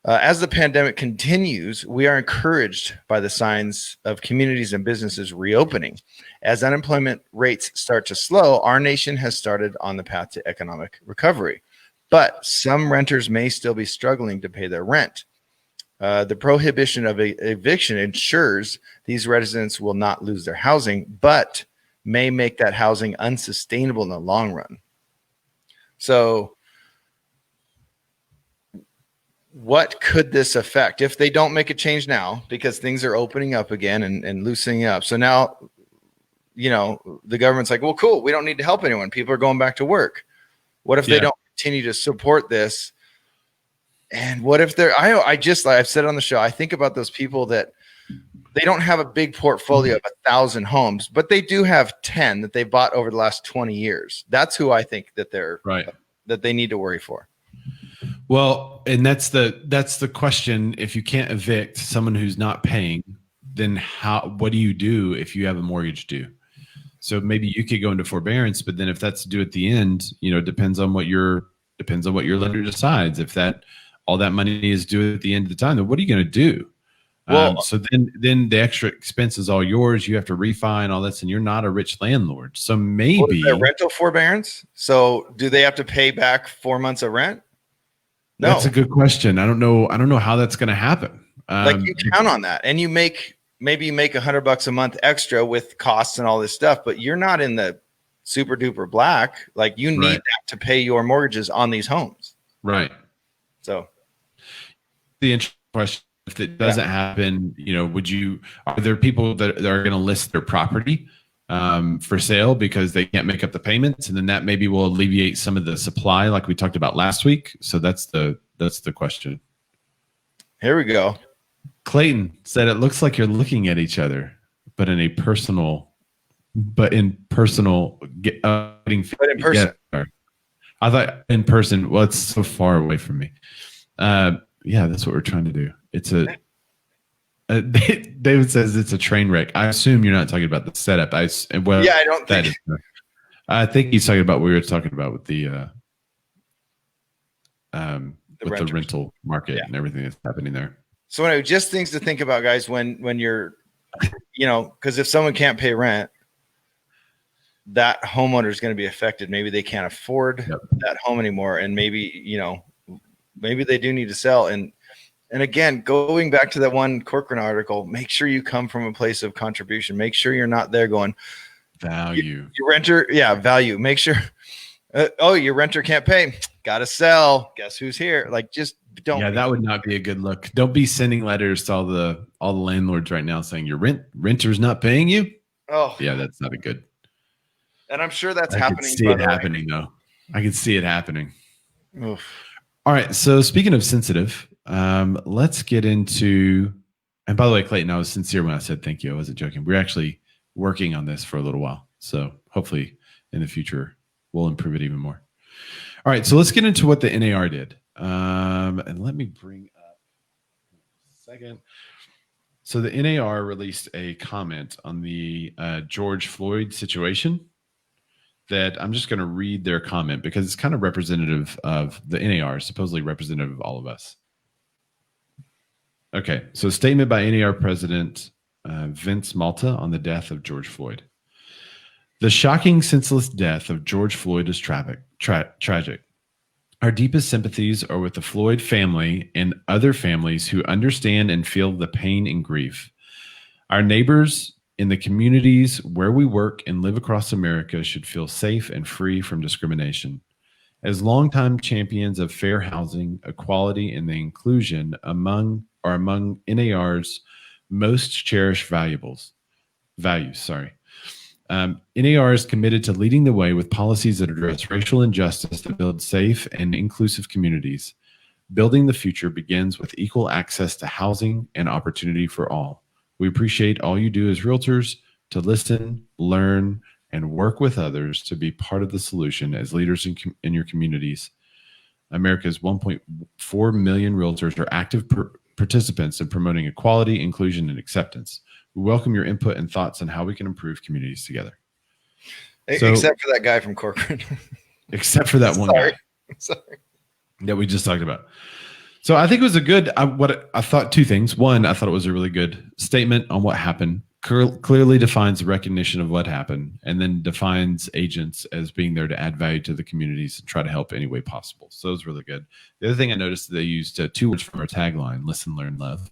As the pandemic continues, we are encouraged by the signs of communities and businesses reopening. As unemployment rates start to slow, our nation has started on the path to economic recovery. But some renters may still be struggling to pay their rent. The prohibition of eviction ensures these residents will not lose their housing, but may make that housing unsustainable in the long run. So, what could this affect if they don't make a change now, because things are opening up again and loosening up? So now, you know, the government's like, well, cool, we don't need to help anyone. People are going back to work. What if they don't continue to support this? And what if I've said on the show, I think about those people that they don't have a big portfolio of 1,000 homes, but they do have 10 that they bought over the last 20 years. That's who I think that that they need to worry for. Well, and that's the question. If you can't evict someone who's not paying, then what do you do if you have a mortgage due? So maybe you could go into forbearance, but then if that's due at the end, you know, depends on what your lender decides. If all that money is due at the end of the time, then what are you going to do? Well, so then the extra expense is all yours. You have to refi and all this, and you're not a rich landlord. So maybe rental forbearance. So do they have to pay back 4 months of rent? No, that's a good question. I don't know how that's going to happen. Like you count on that, and maybe you make $100 a month extra with costs and all this stuff, but you're not in the super duper black. Like you need that to pay your mortgages on these homes. Right. So the interesting question, if it doesn't happen, you know, are there people that are going to list their property for sale because they can't make up the payments, and then that maybe will alleviate some of the supply like we talked about last week? So that's the question. Here we go. Clayton said it looks like you're looking at each other, but in personal. I thought in person. Well, it's so far away from me. Yeah, that's what we're trying to do. It's David says it's a train wreck. I assume you're not talking about the setup. I don't think. I think he's talking about what we were talking about with the rental market and everything that's happening there. So anyway, just things to think about, guys, when you're, you know, because if someone can't pay rent, that homeowner is going to be affected. Maybe they can't afford that home anymore, and maybe they do need to sell. And again, going back to that one Corcoran article, make sure you come from a place of contribution. Make sure you're not there going value. Your renter, value. Make sure. Your renter can't pay. Got to sell. Guess who's here? Like, just don't. Yeah, that would not be a good look. Don't be sending letters to all the landlords right now saying your renter's not paying you. Oh, yeah, that's not a good. And I'm sure that's happening. I see it happening though. I can see it happening. Oof. All right. So speaking of sensitive, let's get into. And by the way, Clayton, I was sincere when I said thank you. I wasn't joking. We're actually working on this for a little while, so hopefully in the future we'll improve it even more. All right. So let's get into what the NAR did. And let me bring up a second. So the NAR released a comment on the George Floyd situation that I'm just going to read their comment because it's kind of representative of the NAR, supposedly representative of all of us. Okay, so statement by NAR President Vince Malta on the death of George Floyd. The shocking, senseless death of George Floyd is tragic. Our deepest sympathies are with the Floyd family and other families who understand and feel the pain and grief. Our neighbors in the communities where we work and live across America should feel safe and free from discrimination. As longtime champions of fair housing, equality, and the inclusion among NAR's most cherished values. NAR is committed to leading the way with policies that address racial injustice to build safe and inclusive communities. Building the future begins with equal access to housing and opportunity for all. We appreciate all you do as realtors to listen, learn, and work with others to be part of the solution as leaders in your communities. America's 1.4 million realtors are active participants in promoting equality, inclusion, and acceptance. We welcome your input and thoughts on how we can improve communities together. Except for that guy from Corcoran. Except for that one guy. Sorry. That we just talked about. So I think it was a good, I thought two things. One, I thought it was a really good statement on what happened, clearly defines the recognition of what happened, and then defines agents as being there to add value to the communities and try to help any way possible. So it was really good. The other thing I noticed, they used two words from our tagline, listen, learn, love.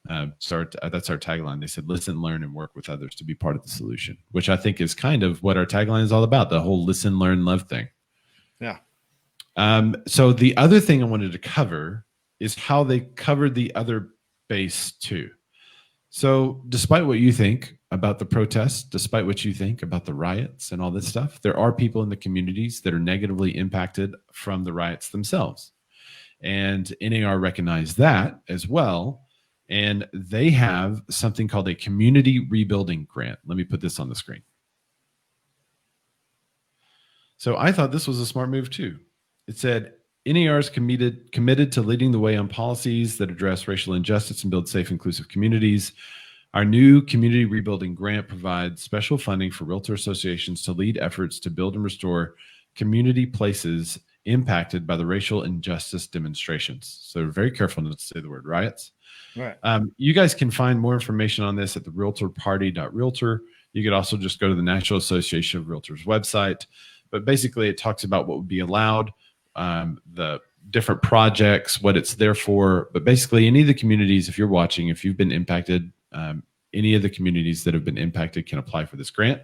That's our tagline. They said, listen, learn, and work with others to be part of the solution, which I think is kind of what our tagline is all about, the whole listen, learn, love thing. Yeah. So the other thing I wanted to cover is how they covered the other base too. So despite what you think about the protests, despite what you think about the riots and all this stuff, there are people in the communities that are negatively impacted from the riots themselves. And NAR recognized that as well. And they have something called a community rebuilding grant. Let me put this on the screen. So I thought this was a smart move too. It said, NAR is committed to leading the way on policies that address racial injustice and build safe, inclusive communities. Our new community rebuilding grant provides special funding for realtor associations to lead efforts to build and restore community places impacted by the racial injustice demonstrations. So very careful not to say the word riots. Right. You guys can find more information on this at the realtorparty.realtor. You could also just go to the National Association of Realtors website. But basically, it talks about what would be allowed, the different projects, what it's there for. But basically, any of the communities, if you're watching, if you've been impacted, any of the communities that have been impacted can apply for this grant.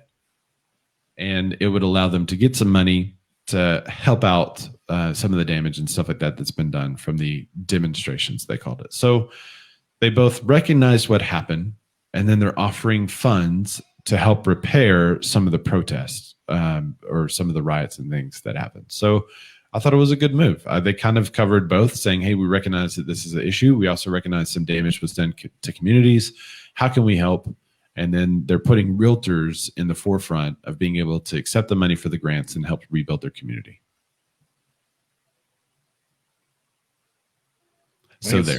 And it would allow them to get some money to help out some of the damage and stuff like that that's been done from the demonstrations, they called it. So they both recognized what happened, and then they're offering funds to help repair some of the protests or some of the riots and things that happened. So I thought it was a good move. They kind of covered both, saying, hey, we recognize that this is an issue. We also recognize some damage was done to communities. How can we help? And then they're putting realtors in the forefront of being able to accept the money for the grants and help rebuild their community. So there.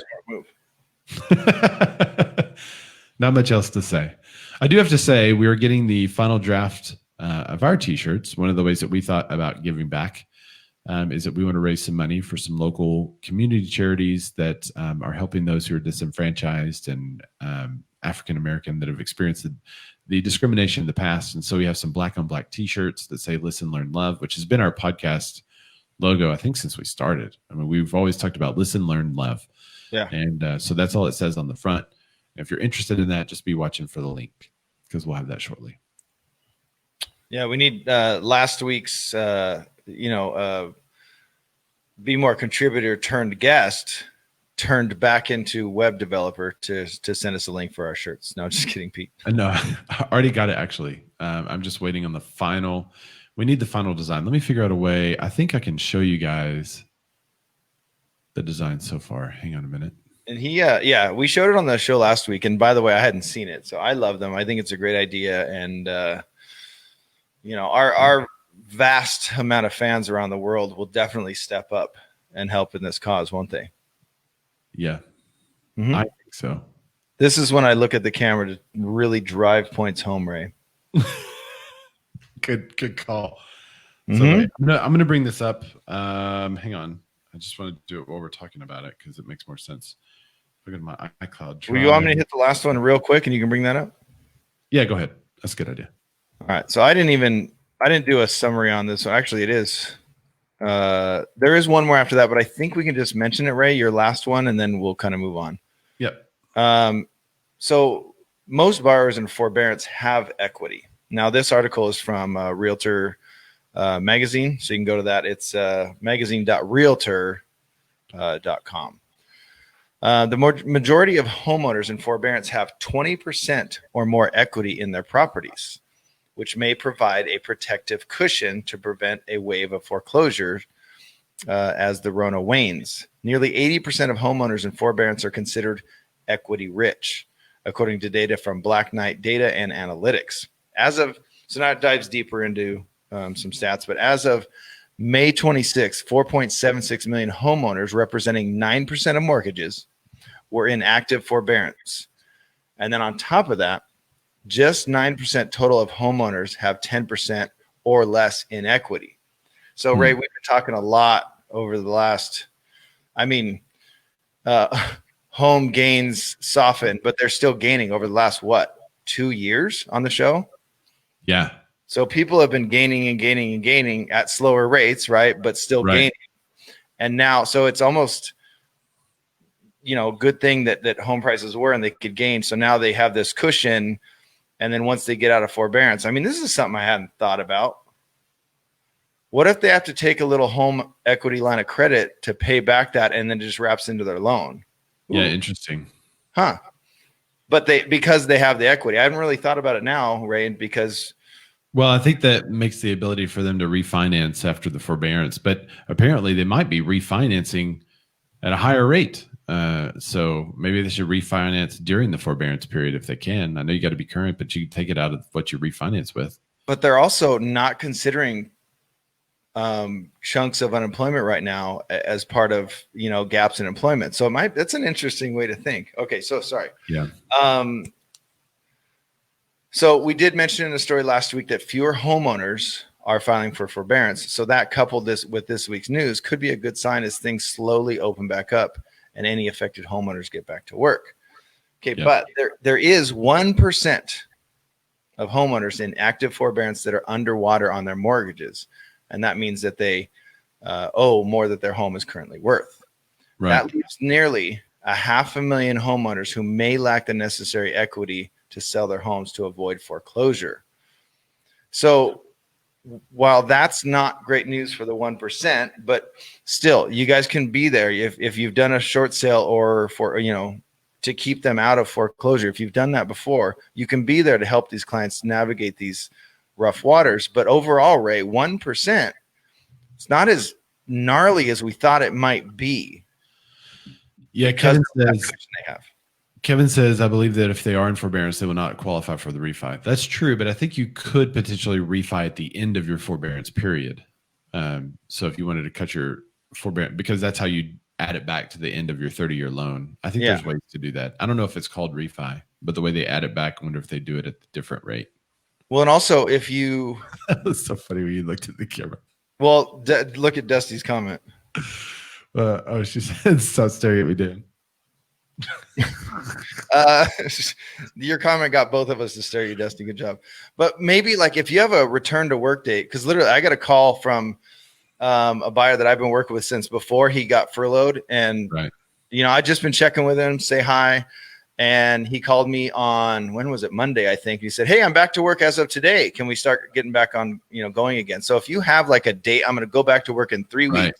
Not much else to say. I do have to say, we are getting the final draft of our t-shirts. One of the ways that we thought about giving back is that we want to raise some money for some local community charities that are helping those who are disenfranchised and African-American that have experienced the discrimination in the past. And so we have some black on black t-shirts that say, listen, learn, love, which has been our podcast logo, I think, since we started. I mean, we've always talked about listen, learn, love. Yeah. And so that's all it says on the front. If you're interested in that, just be watching for the link because we'll have that shortly. Yeah, we need last week's, BMORE contributor turned guest turned back into web developer to send us a link for our shirts. No, just kidding, Pete. No, I already got it, actually. I'm just waiting on the final. We need the final design. Let me figure out a way. I think I can show you guys the design so far. Hang on a minute. And yeah, we showed it on the show last week. And by the way, I hadn't seen it, so I love them. I think it's a great idea. And our vast amount of fans around the world will definitely step up and help in this cause, won't they? Yeah, Mm-hmm. I think so. This is when I look at the camera to really drive points home, Ray. Good call. Mm-hmm. So wait, I'm gonna bring this up. Hang on. I just want to do it while we're talking about it because it makes more sense. Look at my iCloud drive. Will you want me to hit the last one real quick and you can bring that up? Yeah, go ahead. That's a good idea. All right. So I didn't do a summary on this one. Actually, it is. There is one more after that, but I think we can just mention it, Ray, your last one, and then we'll kind of move on. Yep. So most borrowers in forbearance have equity. Now, this article is from Realtor magazine, so you can go to that. It's magazine.realtor.com. The majority of homeowners in forbearance have 20% or more equity in their properties, which may provide a protective cushion to prevent a wave of foreclosure as the Rona wanes. Nearly 80% of homeowners in forbearance are considered equity rich, according to data from Black Knight Data and Analytics. So now it dives deeper into some stats, but as of May 26, 4.76 million homeowners, representing 9% of mortgages, were in active forbearance. And then on top of that, just 9% total of homeowners have 10% or less in equity. So, Ray, we've been talking a lot over the last, home gains softened, but they're still gaining over the last, 2 years on the show? Yeah. So people have been gaining and gaining and gaining at slower rates, right? But still gaining. And now, so it's almost, good thing that home prices were and they could gain. So now they have this cushion. And then once they get out of forbearance, this is something I hadn't thought about. What if they have to take a little home equity line of credit to pay back that and then it just wraps into their loan? Ooh. Yeah, interesting. Huh. But because they have the equity. I haven't really thought about it now, Ray, because... Well, I think that makes the ability for them to refinance after the forbearance, but apparently they might be refinancing at a higher rate. So maybe they should refinance during the forbearance period if they can. I know you got to be current, but you can take it out of what you refinance with. But they're also not considering chunks of unemployment right now as part of, gaps in employment. So that's an interesting way to think. Okay. So sorry. Yeah. So we did mention in the story last week that fewer homeowners are filing for forbearance. So that coupled with this week's news could be a good sign as things slowly open back up and any affected homeowners get back to work. Okay, yep. But there is 1% of homeowners in active forbearance that are underwater on their mortgages. And that means that they owe more than their home is currently worth. Right. That leaves nearly 500,000 homeowners who may lack the necessary equity to sell their homes to avoid foreclosure. So while that's not great news for the 1%, but still, you guys can be there if you've done a short sale or for, to keep them out of foreclosure. If you've done that before, you can be there to help these clients navigate these rough waters. But overall, Ray, 1%, it's not as gnarly as we thought it might be. Yeah, Kevin says, I believe that if they are in forbearance, they will not qualify for the refi. That's true, but I think you could potentially refi at the end of your forbearance period. So if you wanted to cut your forbearance, because that's how you add it back to the end of your 30-year loan. I think there's ways to do that. I don't know if it's called refi, but the way they add it back, I wonder if they do it at a different rate. Well, and also if you... That was so funny when you looked at the camera. Well, look at Dusty's comment. She said, stop staring at me, Dan. Your comment got both of us to stare at you, Dusty. Good job. But maybe like if you have a return to work date, because literally I got a call from a buyer that I've been working with since before he got furloughed, and I'd just been checking with him, say hi, and he called me on, when was it, Monday, I think. He said, hey, I'm back to work as of today. Can we start getting back on, going again? So if you have like a date, I'm going to go back to work in 3 weeks.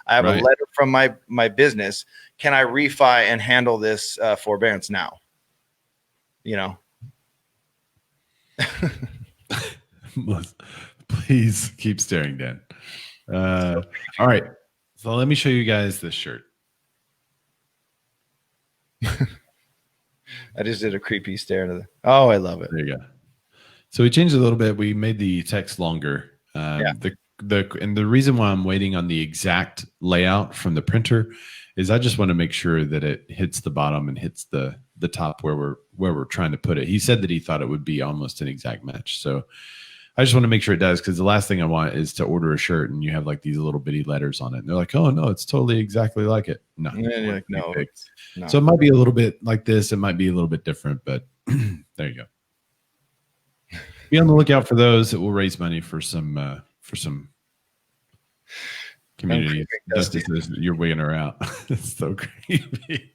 I have a letter from my business. Can I refi and handle this forbearance now? Please keep staring, Dan. All right. So let me show you guys this shirt. I just did a creepy stare to the. Oh, I love it. There you go. So we changed it a little bit. We made the text longer. Yeah. And the reason why I'm waiting on the exact layout from the printer is I just want to make sure that it hits the bottom and hits the top where we're trying to put it. He said that he thought it would be almost an exact match. So I just want to make sure it does, because the last thing I want is to order a shirt and you have like these little bitty letters on it. And they're like, oh, no, it's totally exactly like it. No. And then you're like, no, no. So it might be a little bit like this. It might be a little bit different, but there you go. Be on the lookout for those. It will raise money for some community justices. You're wigging her out. It's so creepy.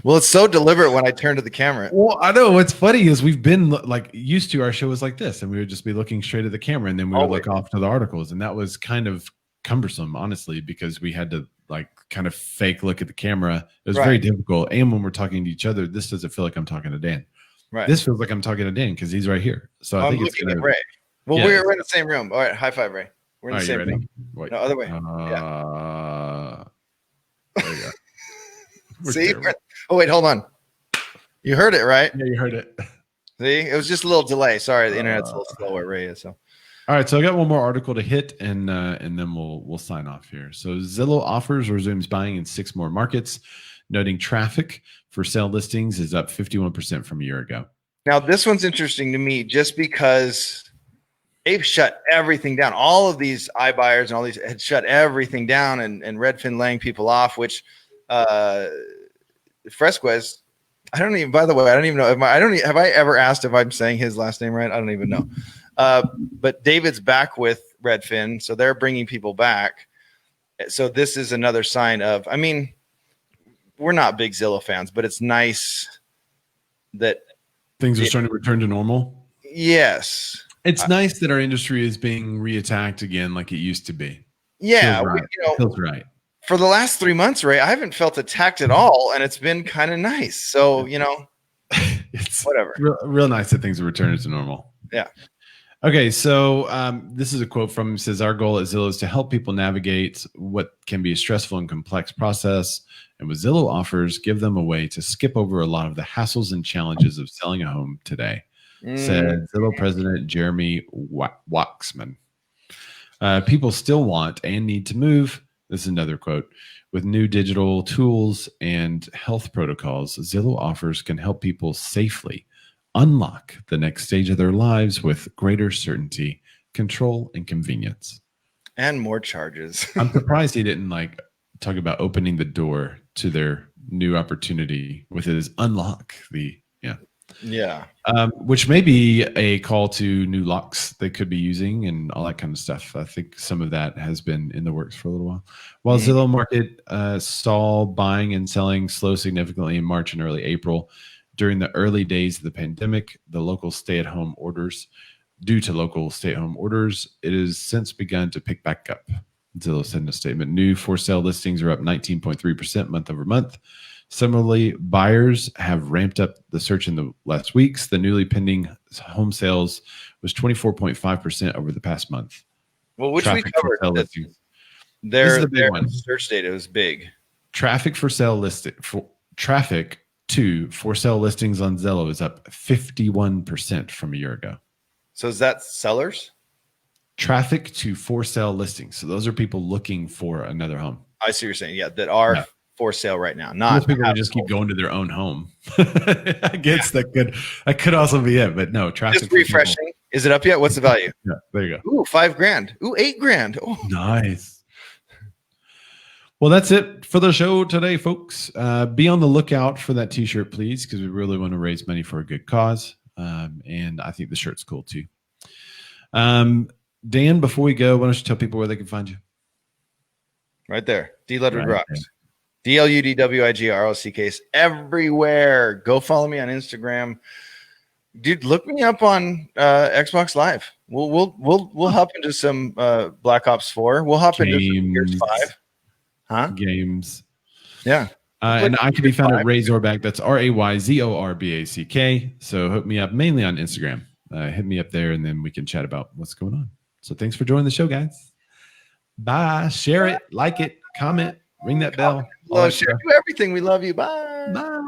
Well, it's so deliberate when I turn to the camera. Well, I know what's funny is we've been like used to our show was like this, and we would just be looking straight at the camera, and then we would look off to the articles, and that was kind of cumbersome, honestly, because we had to like kind of fake look at the camera. It was very difficult. And when we're talking to each other, this doesn't feel like I'm talking to Dan. Right. This feels like I'm talking to Dan because he's right here. So I think it's looking at Ray. Well, we're in the same room. All right, high five, Ray. We're in the same room. Wait. No, other way. There you go. See? Oh, wait, hold on. You heard it, right? Yeah, you heard it. See? It was just a little delay. Sorry, the internet's a little slow where Ray is. So, all right, so I got one more article to hit, and then we'll sign off here. So Zillow offers resumes buying in 6 more markets, noting traffic for sale listings is up 51% from a year ago. Now, this one's interesting to me just because they've shut everything down. All of these iBuyers and all these had shut everything down and Redfin laying people off, which Fresquez, I don't even, by the way, I don't even know. Have I ever asked if I'm saying his last name right? I don't even know. But David's back with Redfin, so they're bringing people back. So this is another sign of, I mean, we're not big Zillow fans, but it's nice that things are starting to return to normal. Yes. It's nice that our industry is being reattacked again like it used to be. Yeah. Feels right. For the last 3 months, Ray, I haven't felt attacked at all, and it's been kind of nice. So, it's whatever. Real nice that things are returning to normal. Yeah. Okay, so this is a quote from him. It says, our goal at Zillow is to help people navigate what can be a stressful and complex process. And with Zillow offers, give them a way to skip over a lot of the hassles and challenges of selling a home today, said Zillow President Jeremy Waxman. People still want and need to move. This is another quote. With new digital tools and health protocols, Zillow offers can help people safely unlock the next stage of their lives with greater certainty, control, and convenience. And more charges. I'm surprised he didn't talk about opening the door to their new opportunity with his unlock. Which may be a call to new locks they could be using and all that kind of stuff. I think some of that has been in the works for a little while. While Zillow market saw buying and selling slow significantly in March and early April, during the early days of the pandemic, due to local stay-at-home orders, it has since begun to pick back up. Zillow said in a statement, new for-sale listings are up 19.3% month over month. Similarly, buyers have ramped up the search in the last weeks. The newly pending home sales was 24.5% over the past month. Well, which we covered. Their search data was big. Traffic to for sale listings on Zillow is up 51% from a year ago. So is that sellers? Traffic to for sale listings. So those are people looking for another home. I see what you're saying. Yeah, that are for sale right now. Not most people just keep going to their own home. I guess that could also be it, but no, traffic. Just refreshing. Is it up yet? What's the value? Yeah, there you go. Ooh, $5,000. Ooh, $8,000. Oh, nice. Well, that's it for the show today, folks. Be on the lookout for that t-shirt, please, because we really want to raise money for a good cause. And I think the shirt's cool too. Dan, before we go, why don't you tell people where they can find you? Right there. D-lettered rocks. DLUDWIGROCK everywhere. Go follow me on Instagram. Dude, look me up on Xbox Live. We'll hop into some Black Ops 4. We'll hop into some Gears 5. Games. Yeah. And I can be found at Ray Zorback. That's RAYZORBACK. So hook me up mainly on Instagram. hit me up there, and then we can chat about what's going on. So thanks for joining the show, guys. Bye. Share it, like it, comment, ring that bell. Love, share, do everything. We love you. Bye. Bye.